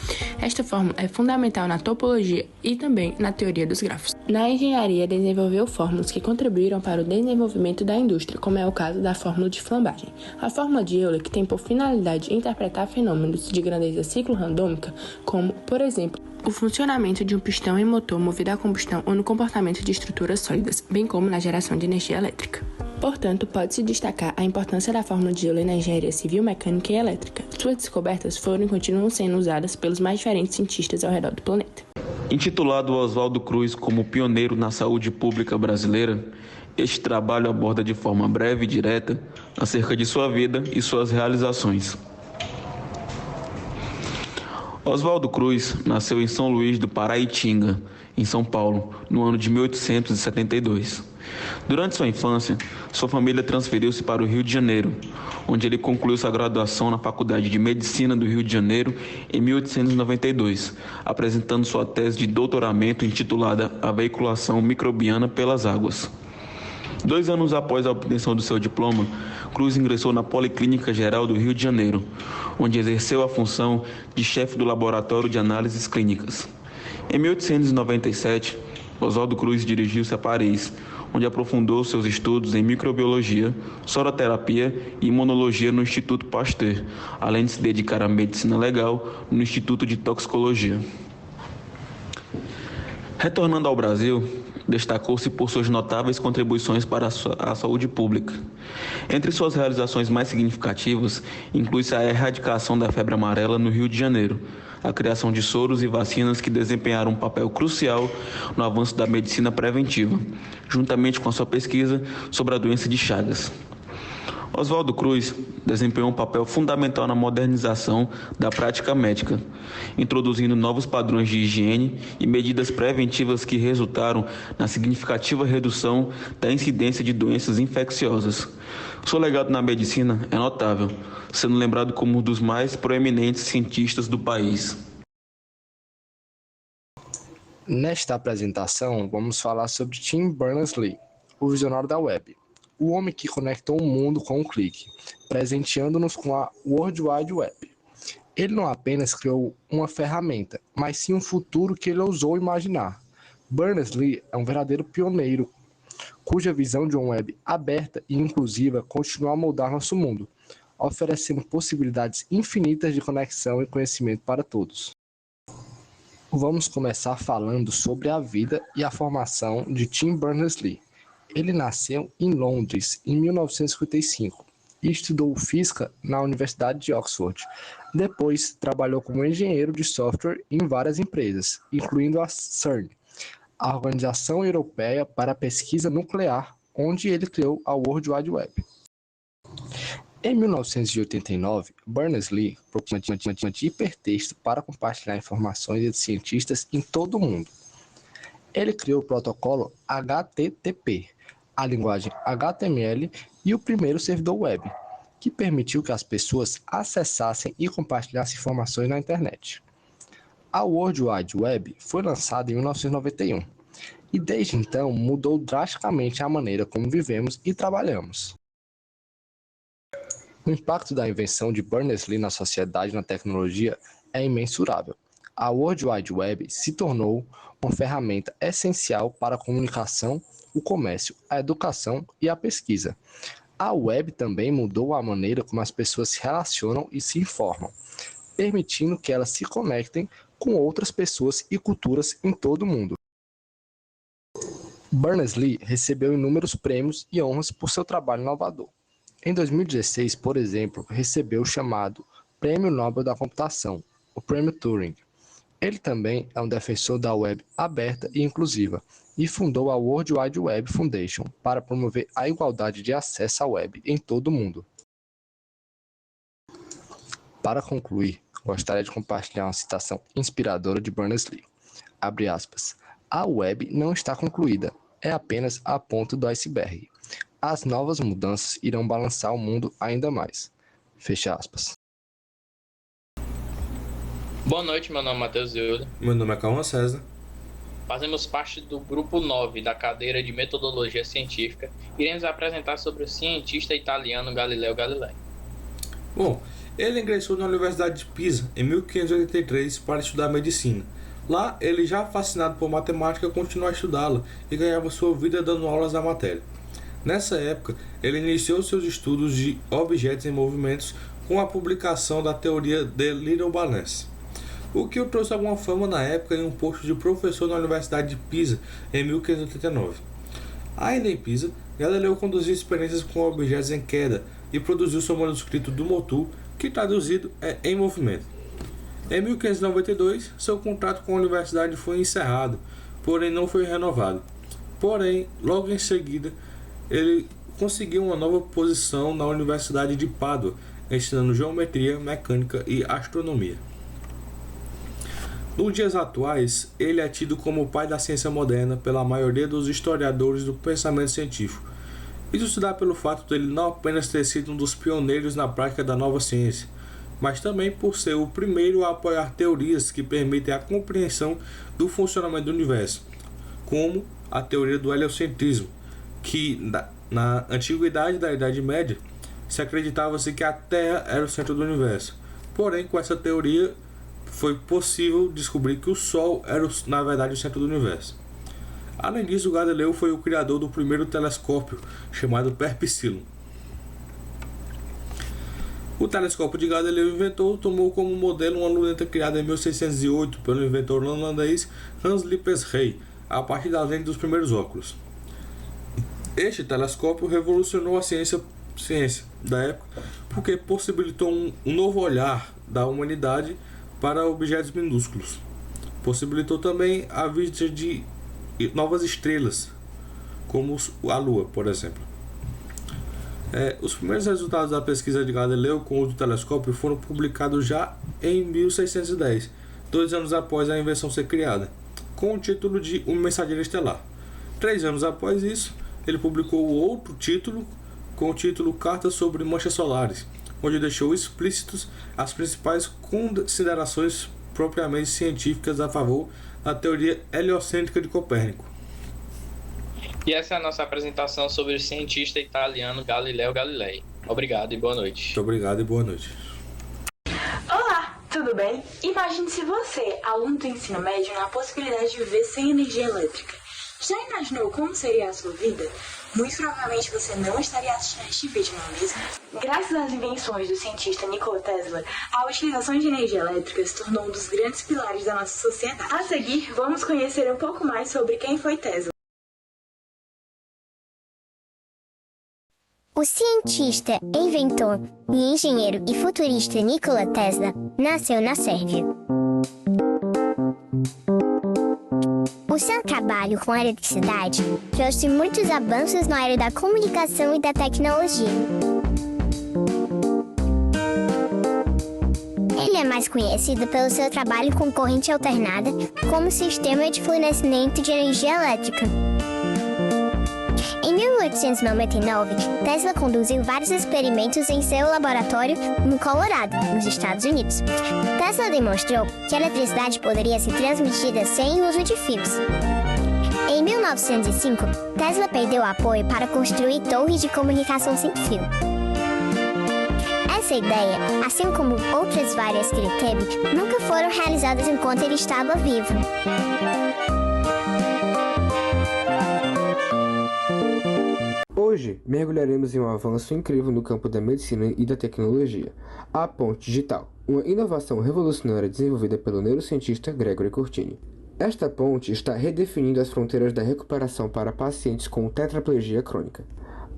Esta fórmula é fundamental na topologia e também na teoria dos grafos. Na engenharia, desenvolveu fórmulas que contribuíram para o desenvolvimento da indústria, como é o caso da fórmula de flambagem. A fórmula de Euler, que tem por finalidade interpretar fenômenos de grandeza ciclo-randômica, como, por exemplo, o funcionamento de um pistão em motor movido a combustão ou no comportamento de estruturas sólidas, bem como na geração de energia elétrica. Portanto, pode-se destacar a importância da fórmula de Euler na engenharia civil, mecânica e elétrica. Suas descobertas foram e continuam sendo usadas pelos mais diferentes cientistas ao redor do planeta. Intitulado Oswaldo Cruz como pioneiro na saúde pública brasileira, este trabalho aborda de forma breve e direta acerca de sua vida e suas realizações. Oswaldo Cruz nasceu em São Luís do Paraitinga, em São Paulo, no ano de 1872. Durante sua infância, sua família transferiu-se para o Rio de Janeiro, onde ele concluiu sua graduação na Faculdade de Medicina do Rio de Janeiro em 1892, apresentando sua tese de doutoramento intitulada A Veiculação Microbiana pelas Águas. 2 anos após a obtenção do seu diploma, Cruz ingressou na Policlínica Geral do Rio de Janeiro, onde exerceu a função de chefe do Laboratório de Análises Clínicas. Em 1897, Oswaldo Cruz dirigiu-se a Paris, onde aprofundou seus estudos em microbiologia, soroterapia e imunologia no Instituto Pasteur, além de se dedicar à medicina legal no Instituto de Toxicologia. Retornando ao Brasil, destacou-se por suas notáveis contribuições para a saúde pública. Entre suas realizações mais significativas, inclui-se a erradicação da febre amarela no Rio de Janeiro, a criação de soros e vacinas que desempenharam um papel crucial no avanço da medicina preventiva, juntamente com a sua pesquisa sobre a doença de Chagas. Oswaldo Cruz desempenhou um papel fundamental na modernização da prática médica, introduzindo novos padrões de higiene e medidas preventivas que resultaram na significativa redução da incidência de doenças infecciosas. Seu legado na medicina é notável, sendo lembrado como um dos mais proeminentes cientistas do país. Nesta apresentação, vamos falar sobre Tim Berners-Lee, o visionário da web. O homem que conectou o mundo com um clique, presenteando-nos com a World Wide Web. Ele não apenas criou uma ferramenta, mas sim um futuro que ele ousou imaginar. Berners-Lee é um verdadeiro pioneiro, cuja visão de uma web aberta e inclusiva continua a moldar nosso mundo, oferecendo possibilidades infinitas de conexão e conhecimento para todos. Vamos começar falando sobre a vida e a formação de Tim Berners-Lee. Ele nasceu em Londres em 1955 e estudou física na Universidade de Oxford. Depois, trabalhou como engenheiro de software em várias empresas, incluindo a CERN, a Organização Europeia para a Pesquisa Nuclear, onde ele criou a World Wide Web. Em 1989, Berners-Lee propôs um hipertexto para compartilhar informações entre cientistas em todo o mundo. Ele criou o protocolo HTTP, a linguagem HTML e o primeiro servidor web, que permitiu que as pessoas acessassem e compartilhassem informações na internet. A World Wide Web foi lançada em 1991 e desde então mudou drasticamente a maneira como vivemos e trabalhamos. O impacto da invenção de Berners-Lee na sociedade e na tecnologia é imensurável. A World Wide Web se tornou uma ferramenta essencial para a comunicação, o comércio, a educação e a pesquisa. A web também mudou a maneira como as pessoas se relacionam e se informam, permitindo que elas se conectem com outras pessoas e culturas em todo o mundo. Berners-Lee recebeu inúmeros prêmios e honras por seu trabalho inovador. Em 2016, por exemplo, recebeu o chamado Prêmio Nobel da Computação, o Prêmio Turing. Ele também é um defensor da web aberta e inclusiva e fundou a World Wide Web Foundation para promover a igualdade de acesso à web em todo o mundo. Para concluir, gostaria de compartilhar uma citação inspiradora de Berners-Lee. Abre aspas. A web não está concluída, é apenas a ponta do iceberg. As novas mudanças irão balançar o mundo ainda mais. Fecha aspas. Boa noite, meu nome é Matheus Euler. Meu nome é Calma César. Fazemos parte do grupo 9 da cadeira de Metodologia Científica. Iremos apresentar sobre o cientista italiano Galileu Galilei. Bom, ele ingressou na Universidade de Pisa em 1583 para estudar medicina. Lá, ele já fascinado por matemática, continuou a estudá-la e ganhava sua vida dando aulas da matéria. Nessa época, ele iniciou seus estudos de objetos em movimentos com a publicação da teoria de Little Balance, o que o trouxe alguma fama na época em um posto de professor na Universidade de Pisa em 1589. Ainda em Pisa, Galileu conduziu experiências com objetos em queda e produziu seu manuscrito do Motu, que traduzido é Em Movimento. Em 1592, seu contrato com a universidade foi encerrado, porém não foi renovado. Porém, logo em seguida, ele conseguiu uma nova posição na Universidade de Pádua, ensinando geometria, mecânica e astronomia. Nos dias atuais, ele é tido como o pai da ciência moderna pela maioria dos historiadores do pensamento científico. Isso se dá pelo fato de ele não apenas ter sido um dos pioneiros na prática da nova ciência, mas também por ser o primeiro a apoiar teorias que permitem a compreensão do funcionamento do universo, como a teoria do heliocentrismo, que na antiguidade da Idade Média se acreditava-se que a Terra era o centro do universo. Porém, com essa teoria foi possível descobrir que o Sol era, na verdade, o centro do universo. Além disso, Galileu foi o criador do primeiro telescópio, chamado Perpigilum. O telescópio de Galileu inventou tomou como modelo uma luneta criada em 1608 pelo inventor holandês Hans Lippershey, a partir da lente dos primeiros óculos. Este telescópio revolucionou a ciência da época porque possibilitou um novo olhar da humanidade para objetos minúsculos. Possibilitou também a vista de novas estrelas, como a Lua, por exemplo. Os primeiros resultados da pesquisa de Galileu com o uso do telescópio foram publicados já em 1610, 2 anos após a invenção ser criada, com o título de Um Mensageiro Estelar. 3 anos após isso, ele publicou outro título, com o título Cartas sobre Manchas Solares, onde deixou explícitos as principais considerações propriamente científicas a favor da teoria heliocêntrica de Copérnico. E essa é a nossa apresentação sobre o cientista italiano Galileu Galilei. Obrigado e boa noite. Muito obrigado e boa noite. Olá, tudo bem? Imagine se você, aluno do ensino médio, na possibilidade de viver sem energia elétrica. Já imaginou como seria a sua vida? Muito provavelmente você não estaria assistindo este vídeo, não é mesmo? Graças às invenções do cientista Nikola Tesla, a utilização de energia elétrica se tornou um dos grandes pilares da nossa sociedade. A seguir, vamos conhecer um pouco mais sobre quem foi Tesla. O cientista, inventor e engenheiro e futurista Nikola Tesla nasceu na Sérvia. O seu trabalho com a eletricidade trouxe muitos avanços na área da comunicação e da tecnologia. Ele é mais conhecido pelo seu trabalho com corrente alternada como sistema de fornecimento de energia elétrica. Em Em 1899, Tesla conduziu vários experimentos em seu laboratório no Colorado, nos Estados Unidos. Tesla demonstrou que a eletricidade poderia ser transmitida sem o uso de fios. Em 1905, Tesla perdeu apoio para construir torres de comunicação sem fio. Essa ideia, assim como outras várias que ele teve, nunca foram realizadas enquanto ele estava vivo. Hoje, mergulharemos em um avanço incrível no campo da medicina e da tecnologia, a ponte digital, uma inovação revolucionária desenvolvida pelo neurocientista Gregory Courtine. Esta ponte está redefinindo as fronteiras da recuperação para pacientes com tetraplegia crônica.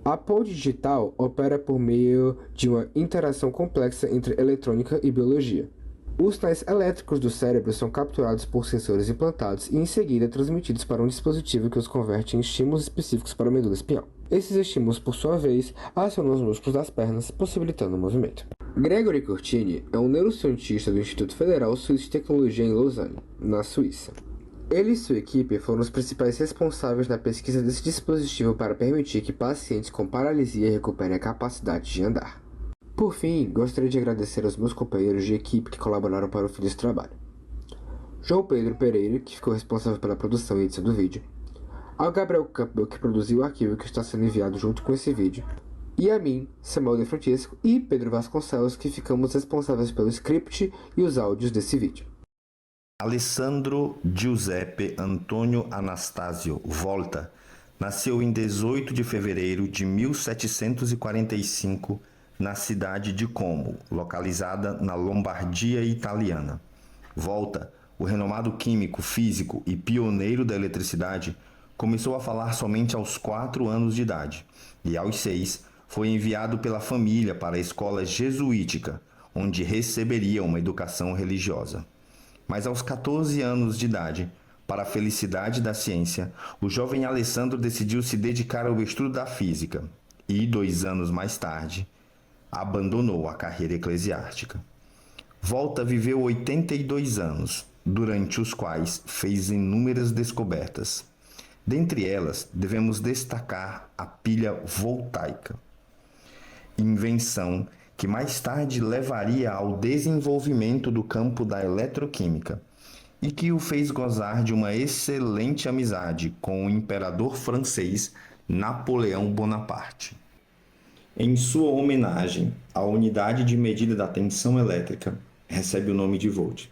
A ponte digital opera por meio de uma interação complexa entre eletrônica e biologia. Os sinais elétricos do cérebro são capturados por sensores implantados e em seguida transmitidos para um dispositivo que os converte em estímulos específicos para a medula espinhal. Esses estímulos, por sua vez, acionam os músculos das pernas, possibilitando o movimento. Gregory Courtine é um neurocientista do Instituto Federal Suíço de Tecnologia em Lausanne, na Suíça. Ele e sua equipe foram os principais responsáveis na pesquisa desse dispositivo para permitir que pacientes com paralisia recuperem a capacidade de andar. Por fim, gostaria de agradecer aos meus companheiros de equipe que colaboraram para o fim desse trabalho. João Pedro Pereira, que ficou responsável pela produção e edição do vídeo, ao Gabriel Campbell, que produziu o arquivo que está sendo enviado junto com esse vídeo, e a mim, Samuel de Francisco e Pedro Vasconcelos, que ficamos responsáveis pelo script e os áudios desse vídeo. Alessandro Giuseppe Antônio Anastasio Volta nasceu em 18 de fevereiro de 1745 na cidade de Como, localizada na Lombardia italiana. Volta, o renomado químico, físico e pioneiro da eletricidade, começou a falar somente aos 4 anos de idade e, aos 6, foi enviado pela família para a escola jesuítica, onde receberia uma educação religiosa. Mas aos 14 anos de idade, para a felicidade da ciência, o jovem Alessandro decidiu se dedicar ao estudo da física e, 2 anos mais tarde, abandonou a carreira eclesiástica. Volta viveu 82 anos, durante os quais fez inúmeras descobertas. Dentre elas, devemos destacar a pilha voltaica, invenção que mais tarde levaria ao desenvolvimento do campo da eletroquímica e que o fez gozar de uma excelente amizade com o imperador francês Napoleão Bonaparte. Em sua homenagem, a unidade de medida da tensão elétrica recebe o nome de volt,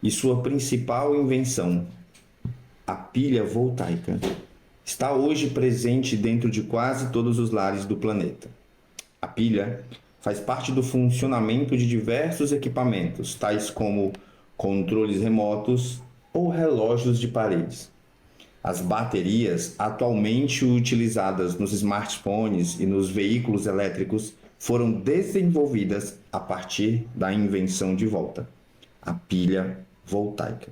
e sua principal invenção, a pilha voltaica, está hoje presente dentro de quase todos os lares do planeta. A pilha faz parte do funcionamento de diversos equipamentos, tais como controles remotos ou relógios de paredes. As baterias atualmente utilizadas nos smartphones e nos veículos elétricos foram desenvolvidas a partir da invenção de Volta, a pilha voltaica.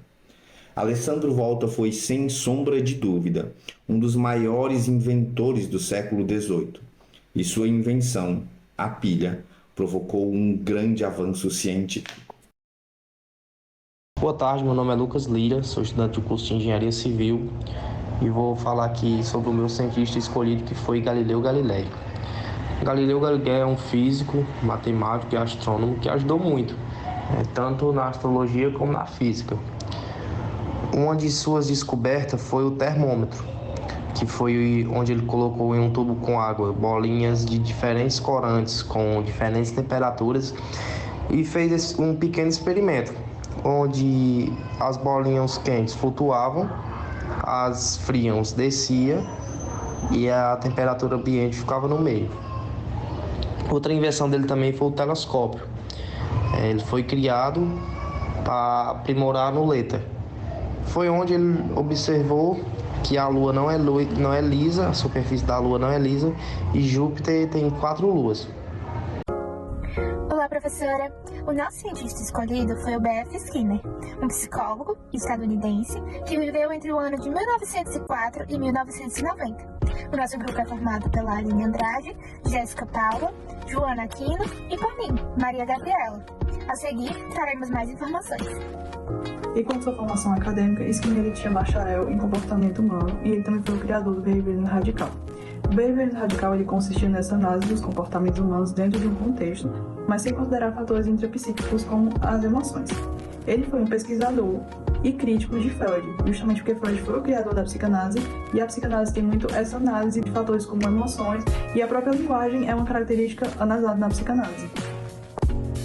Alessandro Volta foi, sem sombra de dúvida, um dos maiores inventores do século XVIII, e sua invenção, a pilha, provocou um grande avanço científico. Boa tarde, meu nome é Lucas Lira, sou estudante do curso de Engenharia Civil e vou falar aqui sobre o meu cientista escolhido, que foi Galileu Galilei. Galileu Galilei é um físico, matemático e astrônomo que ajudou muito, tanto na astrologia como na física. Uma de suas descobertas foi o termômetro, que foi onde ele colocou em um tubo com água bolinhas de diferentes corantes com diferentes temperaturas e fez um pequeno experimento, onde as bolinhas quentes flutuavam, as frias desciam e a temperatura ambiente ficava no meio. Outra invenção dele também foi o telescópio. Ele foi criado para aprimorar a nuleta. Foi onde ele observou que a Lua não é lisa, a superfície da Lua não é lisa, e Júpiter tem 4 luas. Olá, professora! O nosso cientista escolhido foi o B.F. Skinner, um psicólogo estadunidense que viveu entre o ano de 1904 e 1990. O nosso grupo é formado pela Aline Andrade, Jéssica Paula, Joana Aquino e por mim, Maria Gabriela. A seguir, traremos mais informações. E com sua formação acadêmica, Skinner tinha bacharel em comportamento humano e ele também foi o criador do behaviorismo radical. O behaviorismo radical ele consiste nessa análise dos comportamentos humanos dentro de um contexto, mas sem considerar fatores intrapsíquicos como as emoções. Ele foi um pesquisador e crítico de Freud, justamente porque Freud foi o criador da psicanálise, e a psicanálise tem muito essa análise de fatores como emoções, e a própria linguagem é uma característica analisada na psicanálise.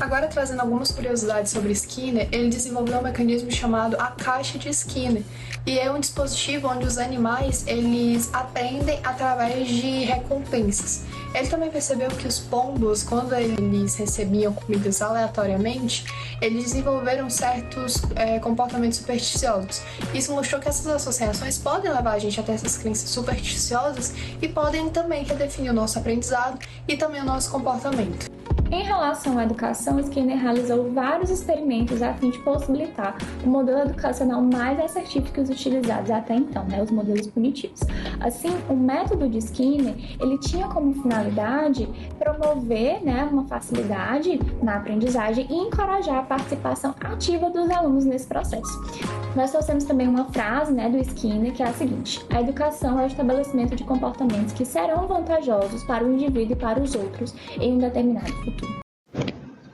Agora, trazendo algumas curiosidades sobre Skinner, ele desenvolveu um mecanismo chamado a caixa de Skinner, e é um dispositivo onde os animais eles aprendem através de recompensas. Ele também percebeu que os pombos, quando eles recebiam comidas aleatoriamente, eles desenvolveram certos comportamentos supersticiosos. Isso mostrou que essas associações podem levar a gente até essas crenças supersticiosas e podem também redefinir o nosso aprendizado e também o nosso comportamento. Em relação à educação, Skinner realizou vários experimentos a fim de possibilitar o modelo educacional mais assertivo que os utilizados até então, os modelos punitivos. Assim, o método de Skinner, ele tinha como finalidade promover uma facilidade na aprendizagem e encorajar a participação ativa dos alunos nesse processo. Nós trouxemos também uma frase do Skinner, que é a seguinte: a educação é o estabelecimento de comportamentos que serão vantajosos para o indivíduo e para os outros em um determinado futuro.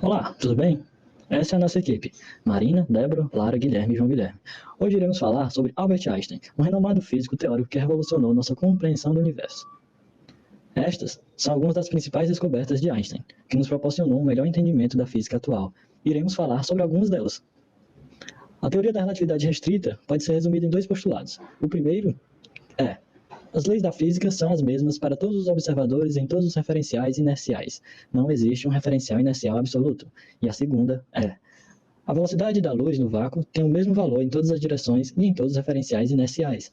Olá, tudo bem? Essa é a nossa equipe: Marina, Débora, Lara, Guilherme e João Guilherme. Hoje iremos falar sobre Albert Einstein, um renomado físico teórico que revolucionou nossa compreensão do universo. Estas são algumas das principais descobertas de Einstein, que nos proporcionou um melhor entendimento da física atual. Iremos falar sobre algumas delas. A teoria da relatividade restrita pode ser resumida em dois postulados. O primeiro é: as leis da física são as mesmas para todos os observadores em todos os referenciais inerciais. Não existe um referencial inercial absoluto. E a segunda é: a velocidade da luz no vácuo tem o mesmo valor em todas as direções e em todos os referenciais inerciais.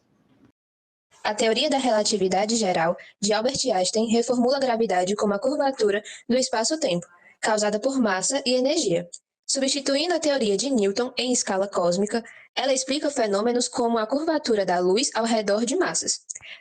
A teoria da relatividade geral de Albert Einstein reformula a gravidade como a curvatura do espaço-tempo, causada por massa e energia. Substituindo a teoria de Newton em escala cósmica, ela explica fenômenos como a curvatura da luz ao redor de massas,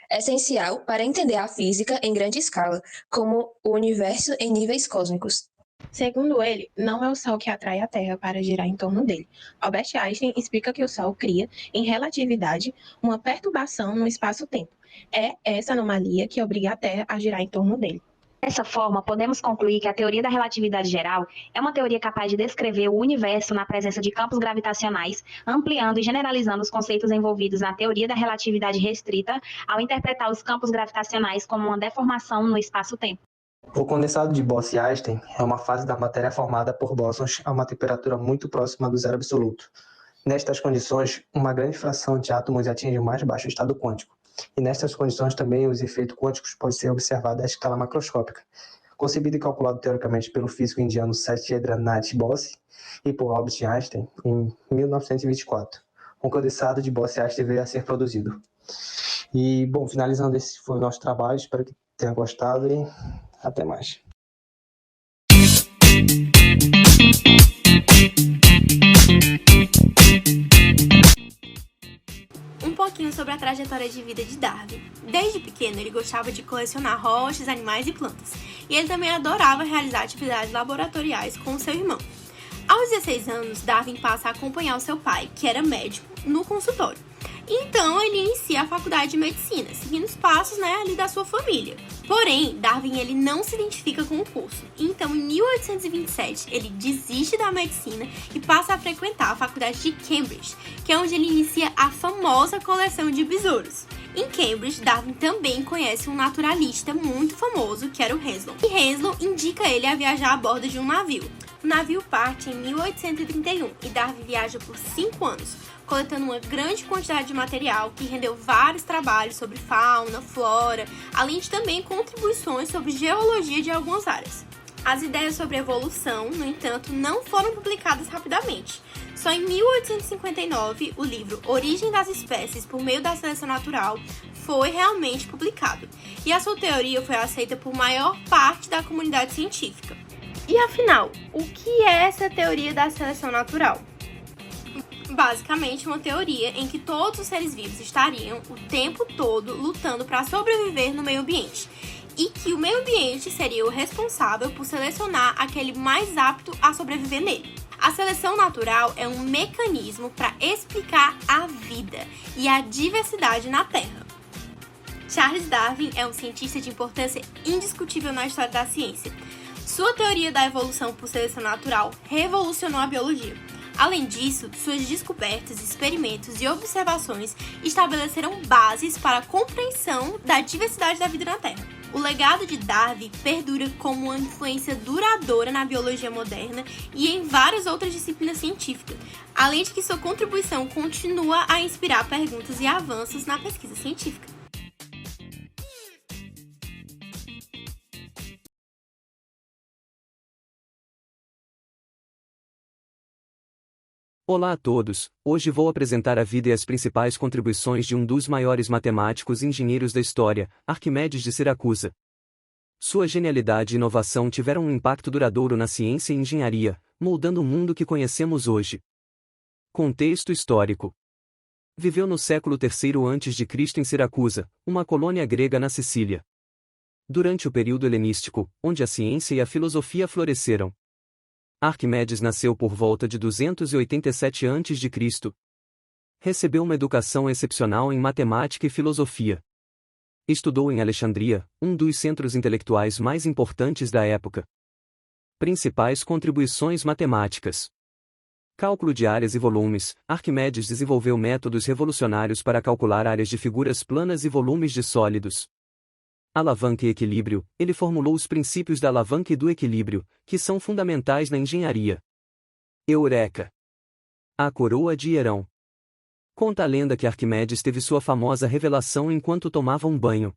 essencial para entender a física em grande escala, como o universo em níveis cósmicos. Segundo ele, não é o Sol que atrai a Terra para girar em torno dele. Albert Einstein explica que o Sol cria, em relatividade, uma perturbação no espaço-tempo. É essa anomalia que obriga a Terra a girar em torno dele. Dessa forma, podemos concluir que a teoria da relatividade geral é uma teoria capaz de descrever o universo na presença de campos gravitacionais, ampliando e generalizando os conceitos envolvidos na teoria da relatividade restrita, ao interpretar os campos gravitacionais como uma deformação no espaço-tempo. O condensado de Bose-Einstein é uma fase da matéria formada por bósons a uma temperatura muito próxima do zero absoluto. Nestas condições, uma grande fração de átomos atinge o mais baixo estado quântico. E nestas condições também os efeitos quânticos podem ser observados à escala macroscópica, concebido e calculado teoricamente pelo físico indiano Satyendra Nath Bose e por Albert Einstein em 1924. Um condensado de Bose-Einstein veio a ser produzido. E, bom, finalizando, esse foi o nosso trabalho, espero que tenha gostado e até mais. Um pouquinho sobre a trajetória de vida de Darwin. Desde pequeno, ele gostava de colecionar rochas, animais e plantas. E ele também adorava realizar atividades laboratoriais com seu irmão. Aos 16 anos, Darwin passa a acompanhar o seu pai, que era médico, no consultório. Então, ele inicia a faculdade de medicina, seguindo os passos ali da sua família. Porém, Darwin ele não se identifica com o curso. Então, em 1827, ele desiste da medicina e passa a frequentar a faculdade de Cambridge, que é onde ele inicia a famosa coleção de besouros. Em Cambridge, Darwin também conhece um naturalista muito famoso, que era o Henslow. E Henslow indica ele a viajar a bordo de um navio. O navio parte em 1831 e Darwin viaja por 5 anos, coletando uma grande quantidade de material que rendeu vários trabalhos sobre fauna, flora, além de também contribuições sobre geologia de algumas áreas. As ideias sobre evolução, no entanto, não foram publicadas rapidamente. Só em 1859, o livro Origem das Espécies por meio da Seleção Natural foi realmente publicado, e a sua teoria foi aceita por maior parte da comunidade científica. E afinal, o que é essa teoria da seleção natural? Basicamente, uma teoria em que todos os seres vivos estariam o tempo todo lutando para sobreviver no meio ambiente e que o meio ambiente seria o responsável por selecionar aquele mais apto a sobreviver nele. A seleção natural é um mecanismo para explicar a vida e a diversidade na Terra. Charles Darwin é um cientista de importância indiscutível na história da ciência. Sua teoria da evolução por seleção natural revolucionou a biologia. Além disso, suas descobertas, experimentos e observações estabeleceram bases para a compreensão da diversidade da vida na Terra. O legado de Darwin perdura como uma influência duradoura na biologia moderna e em várias outras disciplinas científicas, além de que sua contribuição continua a inspirar perguntas e avanços na pesquisa científica. Olá a todos, hoje vou apresentar a vida e as principais contribuições de um dos maiores matemáticos e engenheiros da história, Arquimedes de Siracusa. Sua genialidade e inovação tiveram um impacto duradouro na ciência e engenharia, moldando o mundo que conhecemos hoje. Contexto histórico. Viveu no século III a.C. em Siracusa, uma colônia grega na Sicília. Durante o período helenístico, onde a ciência e a filosofia floresceram. Arquimedes nasceu por volta de 287 a.C. Recebeu uma educação excepcional em matemática e filosofia. Estudou em Alexandria, um dos centros intelectuais mais importantes da época. Principais contribuições matemáticas. Cálculo de áreas e volumes. Arquimedes desenvolveu métodos revolucionários para calcular áreas de figuras planas e volumes de sólidos. Alavanca e equilíbrio. Ele formulou os princípios da alavanca e do equilíbrio, que são fundamentais na engenharia. Eureka! A coroa de Hierão. Conta a lenda que Arquimedes teve sua famosa revelação enquanto tomava um banho.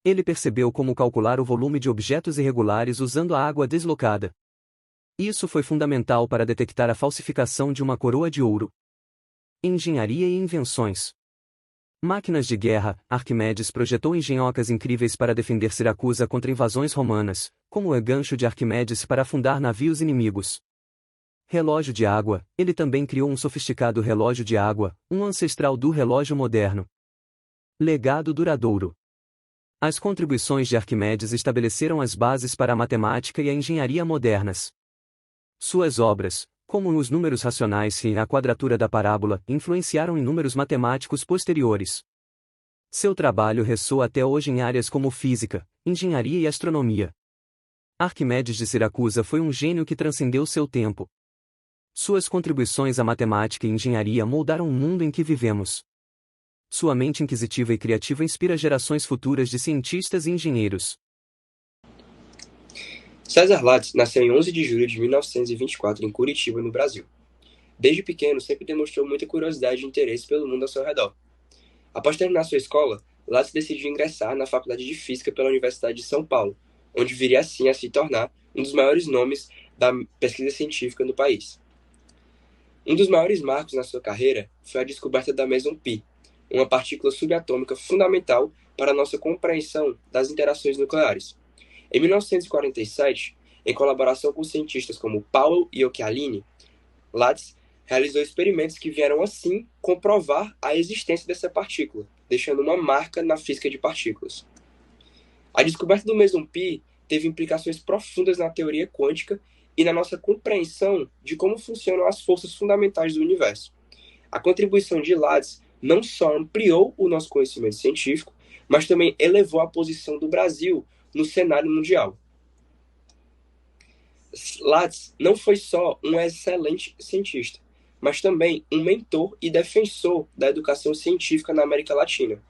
Ele percebeu como calcular o volume de objetos irregulares usando a água deslocada. Isso foi fundamental para detectar a falsificação de uma coroa de ouro. Engenharia e invenções. Máquinas de guerra. Arquimedes projetou engenhocas incríveis para defender Siracusa contra invasões romanas, como o gancho de Arquimedes para afundar navios inimigos. Relógio de água. Ele também criou um sofisticado relógio de água, um ancestral do relógio moderno. Legado duradouro. As contribuições de Arquimedes estabeleceram as bases para a matemática e a engenharia modernas. Suas obras, como os números racionais e a quadratura da parábola, influenciaram em números matemáticos posteriores. Seu trabalho ressoa até hoje em áreas como física, engenharia e astronomia. Arquimedes de Siracusa foi um gênio que transcendeu seu tempo. Suas contribuições à matemática e engenharia moldaram o mundo em que vivemos. Sua mente inquisitiva e criativa inspira gerações futuras de cientistas e engenheiros. César Lattes nasceu em 11 de julho de 1924 em Curitiba, no Brasil. Desde pequeno, sempre demonstrou muita curiosidade e interesse pelo mundo ao seu redor. Após terminar sua escola, Lattes decidiu ingressar na Faculdade de Física pela Universidade de São Paulo, onde viria assim a se tornar um dos maiores nomes da pesquisa científica no país. Um dos maiores marcos na sua carreira foi a descoberta da meson pi, uma partícula subatômica fundamental para a nossa compreensão das interações nucleares. Em 1947, em colaboração com cientistas como Powell e Occhialini, Lattes realizou experimentos que vieram assim comprovar a existência dessa partícula, deixando uma marca na física de partículas. A descoberta do meson pi teve implicações profundas na teoria quântica e na nossa compreensão de como funcionam as forças fundamentais do universo. A contribuição de Lattes não só ampliou o nosso conhecimento científico, mas também elevou a posição do Brasil no cenário mundial. Lattes não foi só um excelente cientista, mas também um mentor e defensor da educação científica na América Latina.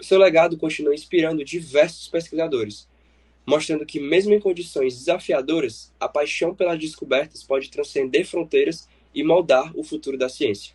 Seu legado continua inspirando diversos pesquisadores, mostrando que mesmo em condições desafiadoras, a paixão pelas descobertas pode transcender fronteiras e moldar o futuro da ciência.